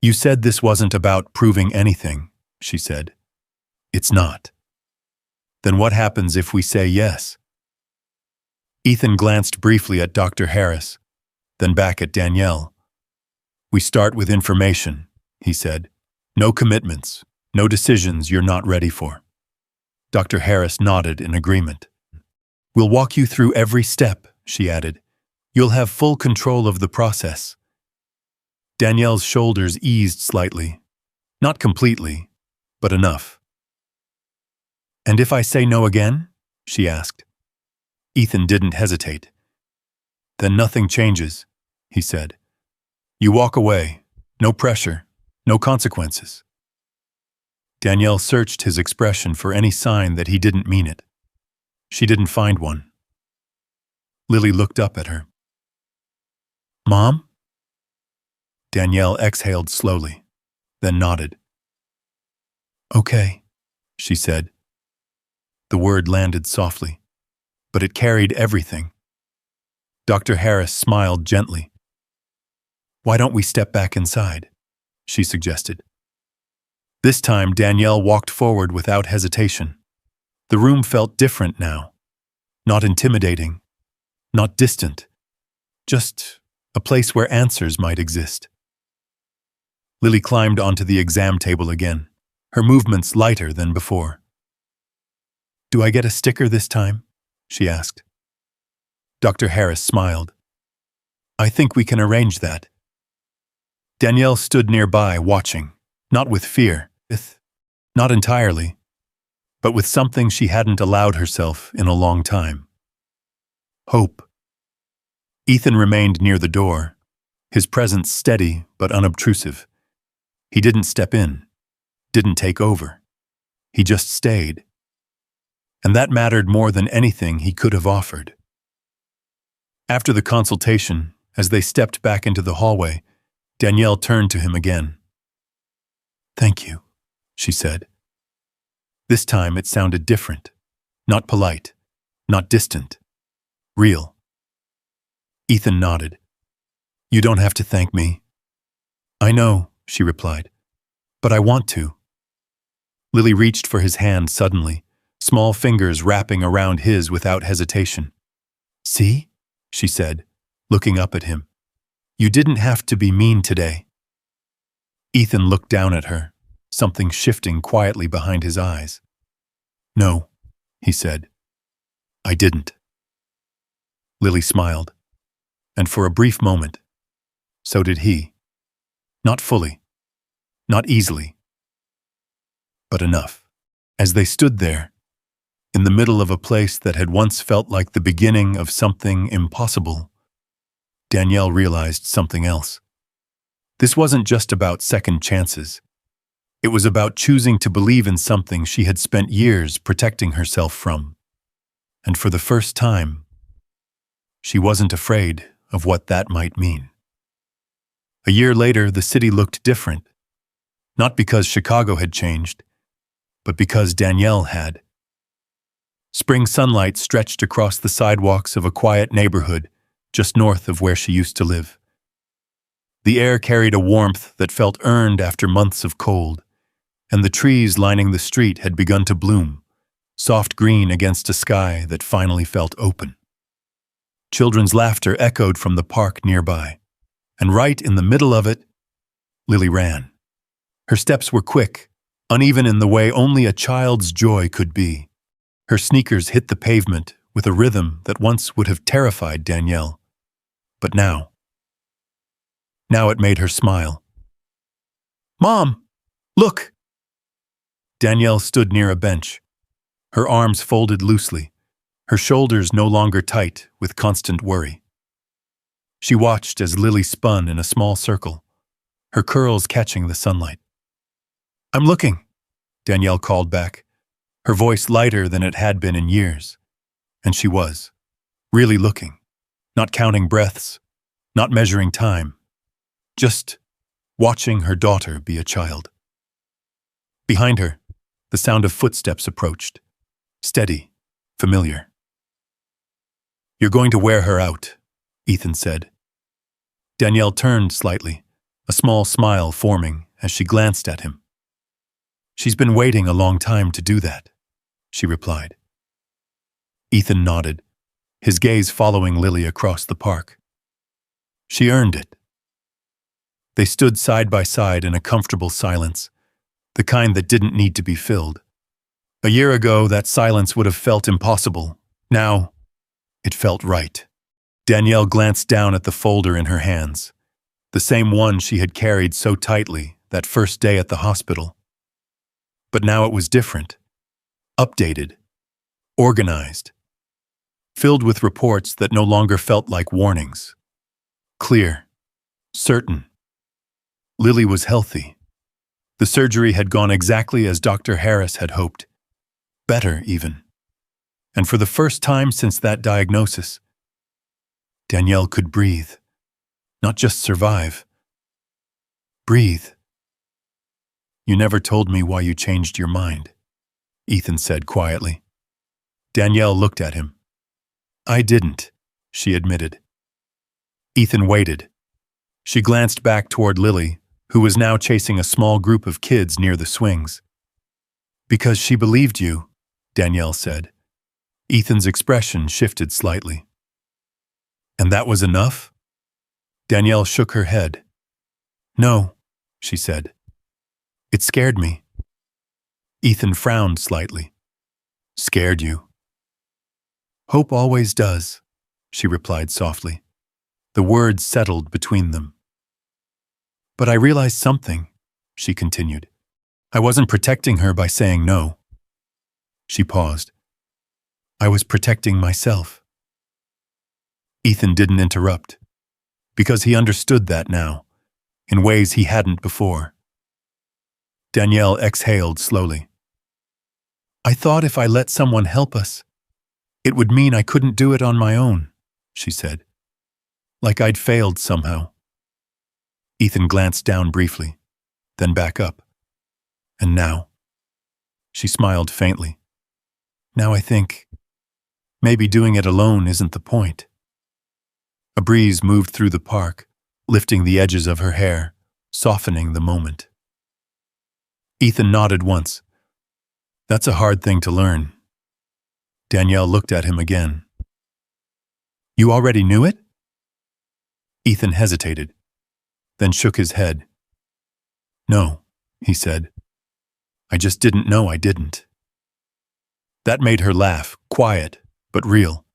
"You said this wasn't about proving anything," she said. "It's not." "Then what happens if we say yes?" Ethan glanced briefly at Dr. Harris, then back at Danielle. "We start with information," he said. "No commitments, no decisions you're not ready for." Dr. Harris nodded in agreement. "We'll walk you through every step," she added. "You'll have full control of the process." Danielle's shoulders eased slightly. Not completely, but enough. "And if I say no again?" she asked. Ethan didn't hesitate. "Then nothing changes," he said. "You walk away. No pressure, no consequences." Danielle searched his expression for any sign that he didn't mean it. She didn't find one. Lily looked up at her. "Mom?" Danielle exhaled slowly, then nodded. "Okay," she said. The word landed softly, but it carried everything. Dr. Harris smiled gently. "Why don't we step back inside?" she suggested. This time, Danielle walked forward without hesitation. The room felt different now. Not intimidating, not distant, just a place where answers might exist. Lily climbed onto the exam table again, her movements lighter than before. "Do I get a sticker this time?" she asked. Dr. Harris smiled. "I think we can arrange that." Danielle stood nearby, watching, not with fear, not entirely, but with something she hadn't allowed herself in a long time. Hope. Ethan remained near the door, his presence steady but unobtrusive. He didn't step in, didn't take over. He just stayed. And that mattered more than anything he could have offered. After the consultation, as they stepped back into the hallway, Danielle turned to him again. "Thank you," she said. This time it sounded different, not polite, not distant, real. Ethan nodded. "You don't have to thank me." "I know," she replied, "but I want to." Lily reached for his hand suddenly, small fingers wrapping around his without hesitation. "See?" she said, looking up at him. "You didn't have to be mean today." Ethan looked down at her, something shifting quietly behind his eyes. "No," he said. I didn't. Lily smiled, and for a brief moment, so did he. Not fully, not easily, but enough. As they stood there, in the middle of a place that had once felt like the beginning of something impossible, Danielle realized something else. This wasn't just about second chances. It was about choosing to believe in something she had spent years protecting herself from. And for the first time, she wasn't afraid of what that might mean. A year later, the city looked different, not because Chicago had changed, but because Danielle had. Spring sunlight stretched across the sidewalks of a quiet neighborhood just north of where she used to live. The air carried a warmth that felt earned after months of cold, and the trees lining the street had begun to bloom, soft green against a sky that finally felt open. Children's laughter echoed from the park nearby, and right in the middle of it, Lily ran. Her steps were quick, uneven in the way only a child's joy could be. Her sneakers hit the pavement with a rhythm that once would have terrified Danielle. But now it made her smile. "Mom, look!" Danielle stood near a bench, her arms folded loosely, her shoulders no longer tight with constant worry. She watched as Lily spun in a small circle, her curls catching the sunlight. "I'm looking," Danielle called back, her voice lighter than it had been in years. And she was, really looking, not counting breaths, not measuring time, just watching her daughter be a child. Behind her, the sound of footsteps approached, steady, familiar. "You're going to wear her out," Ethan said. Danielle turned slightly, a small smile forming as she glanced at him. "She's been waiting a long time to do that," she replied. Ethan nodded, his gaze following Lily across the park. "She earned it." They stood side by side in a comfortable silence, the kind that didn't need to be filled. A year ago, that silence would have felt impossible. Now, it felt right. Danielle glanced down at the folder in her hands, the same one she had carried so tightly that first day at the hospital. But now it was different, updated, organized, filled with reports that no longer felt like warnings. Clear, certain. Lily was healthy. The surgery had gone exactly as Dr. Harris had hoped. Better, even. And for the first time since that diagnosis, Danielle could breathe. Not just survive. Breathe. "You never told me why you changed your mind," Ethan said quietly. Danielle looked at him. "I didn't," she admitted. Ethan waited. She glanced back toward Lily, who was now chasing a small group of kids near the swings. "Because she believed you," Danielle said. Ethan's expression shifted slightly. "And that was enough?" Danielle shook her head. "No," she said. "It scared me." Ethan frowned slightly. "Scared you?" "Hope always does," she replied softly. The words settled between them. "But I realized something," she continued. "I wasn't protecting her by saying no." She paused. "I was protecting myself." Ethan didn't interrupt, because he understood that now, in ways he hadn't before. Danielle exhaled slowly. "I thought if I let someone help us, it would mean I couldn't do it on my own," she said. "Like I'd failed somehow." Ethan glanced down briefly, then back up. "And now?" She smiled faintly. "Now I think maybe doing it alone isn't the point." A breeze moved through the park, lifting the edges of her hair, softening the moment. Ethan nodded once. "That's a hard thing to learn." Danielle looked at him again. "You already knew it?" Ethan hesitated, then shook his head. "No," he said. "I just didn't know I didn't." That made her laugh, quiet, but real.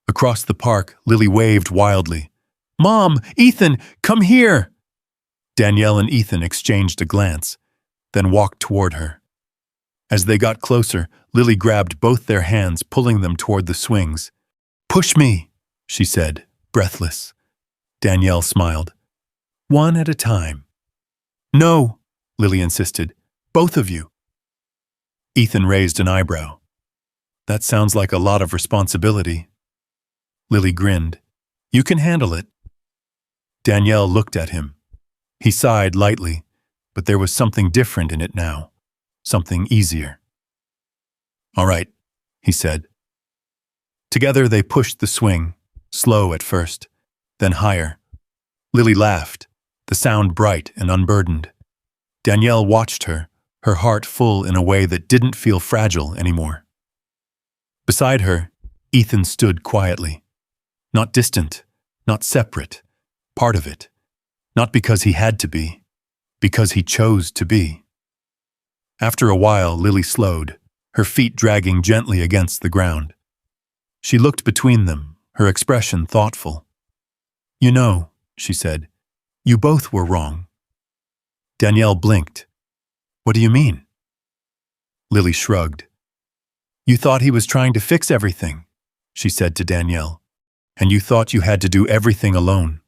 Across the park, Lily waved wildly. "Mom! Ethan! Come here!" Danielle and Ethan exchanged a glance, then walked toward her. As they got closer, Lily grabbed both their hands, pulling them toward the swings. "Push me," she said, breathless. Danielle smiled. "One at a time." "No," Lily insisted. "Both of you." Ethan raised an eyebrow. "That sounds like a lot of responsibility." Lily grinned. "You can handle it." Danielle looked at him. He sighed lightly, but there was something different in it now, something easier. "All right," he said. Together they pushed the swing, slow at first, then higher. Lily laughed, the sound bright and unburdened. Danielle watched her, her heart full in a way that didn't feel fragile anymore. Beside her, Ethan stood quietly. Not distant, not separate, part of it. Not because he had to be, because he chose to be. After a while, Lily slowed, her feet dragging gently against the ground. She looked between them, her expression thoughtful. "You know," she said, "you both were wrong." Danielle blinked. "What do you mean?" Lily shrugged. "You thought he was trying to fix everything," she said to Danielle, "and you thought you had to do everything alone."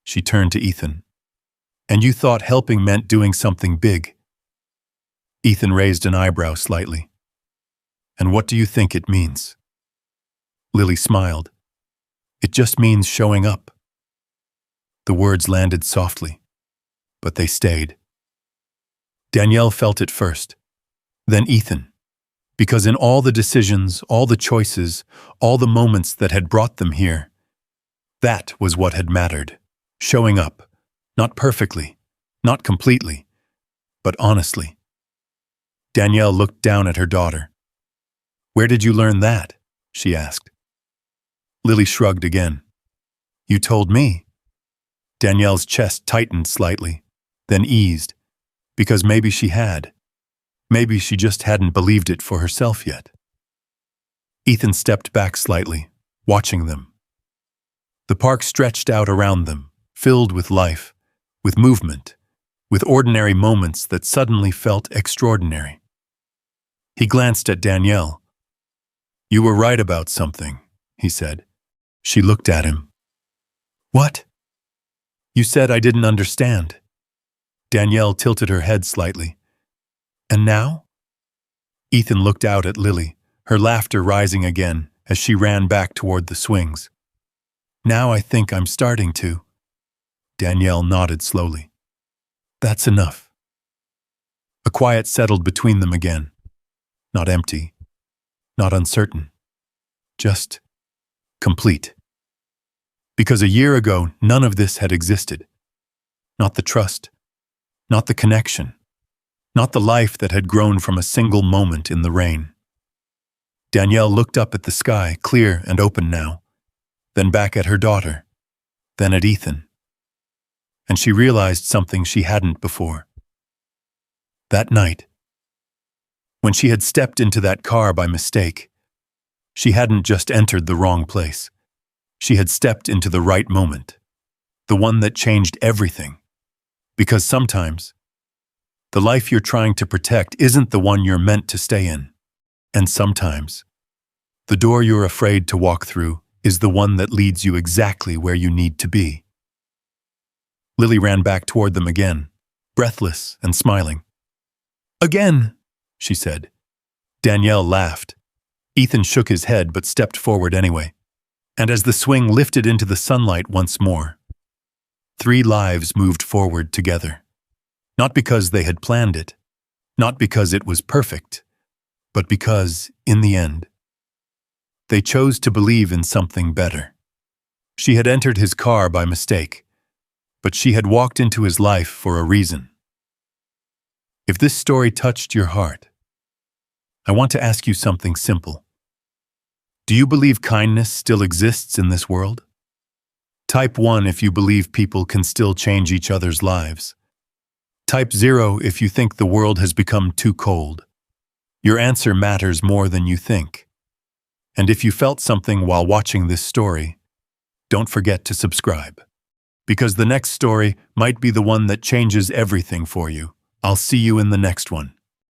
She turned to Ethan. "And you thought helping meant doing something big." Ethan raised an eyebrow slightly. "And what do you think it means?" Lily smiled. "It just means showing up." The words landed softly, but they stayed. Danielle felt it first, then Ethan, because in all the decisions, all the choices, all the moments that had brought them here, that was what had mattered. Showing up, not perfectly, not completely, but honestly. Danielle looked down at her daughter. "Where did you learn that?" she asked. Lily shrugged again. "You told me." Danielle's chest tightened slightly, then eased, because maybe she had. Maybe she just hadn't believed it for herself yet. Ethan stepped back slightly, watching them. The park stretched out around them, filled with life, with movement, with ordinary moments that suddenly felt extraordinary. He glanced at Danielle. "You were right about something," he said. She looked at him. "What?" "You said I didn't understand." Danielle tilted her head slightly. "And now?" Ethan looked out at Lily, her laughter rising again as she ran back toward the swings. "Now I think I'm starting to." Danielle nodded slowly. "That's enough." A quiet settled between them again. Not empty, not uncertain, just complete. Because a year ago, none of this had existed. Not the trust, not the connection, not the life that had grown from a single moment in the rain. Danielle looked up at the sky, clear and open now, then back at her daughter, then at Ethan. And she realized something she hadn't before. That night, when she had stepped into that car by mistake, she hadn't just entered the wrong place. She had stepped into the right moment, the one that changed everything. Because sometimes, the life you're trying to protect isn't the one you're meant to stay in. And sometimes, the door you're afraid to walk through is the one that leads you exactly where you need to be. Lily ran back toward them again, breathless and smiling. "Again," she said. Danielle laughed. Ethan shook his head but stepped forward anyway. And as the swing lifted into the sunlight once more, 3 lives moved forward together. Not because they had planned it, not because it was perfect, but because, in the end, they chose to believe in something better. She had entered his car by mistake, but she had walked into his life for a reason. If this story touched your heart, I want to ask you something simple. Do you believe kindness still exists in this world? Type 1 if you believe people can still change each other's lives. Type 0 if you think the world has become too cold. Your answer matters more than you think. And if you felt something while watching this story, don't forget to subscribe. Because the next story might be the one that changes everything for you. I'll see you in the next one.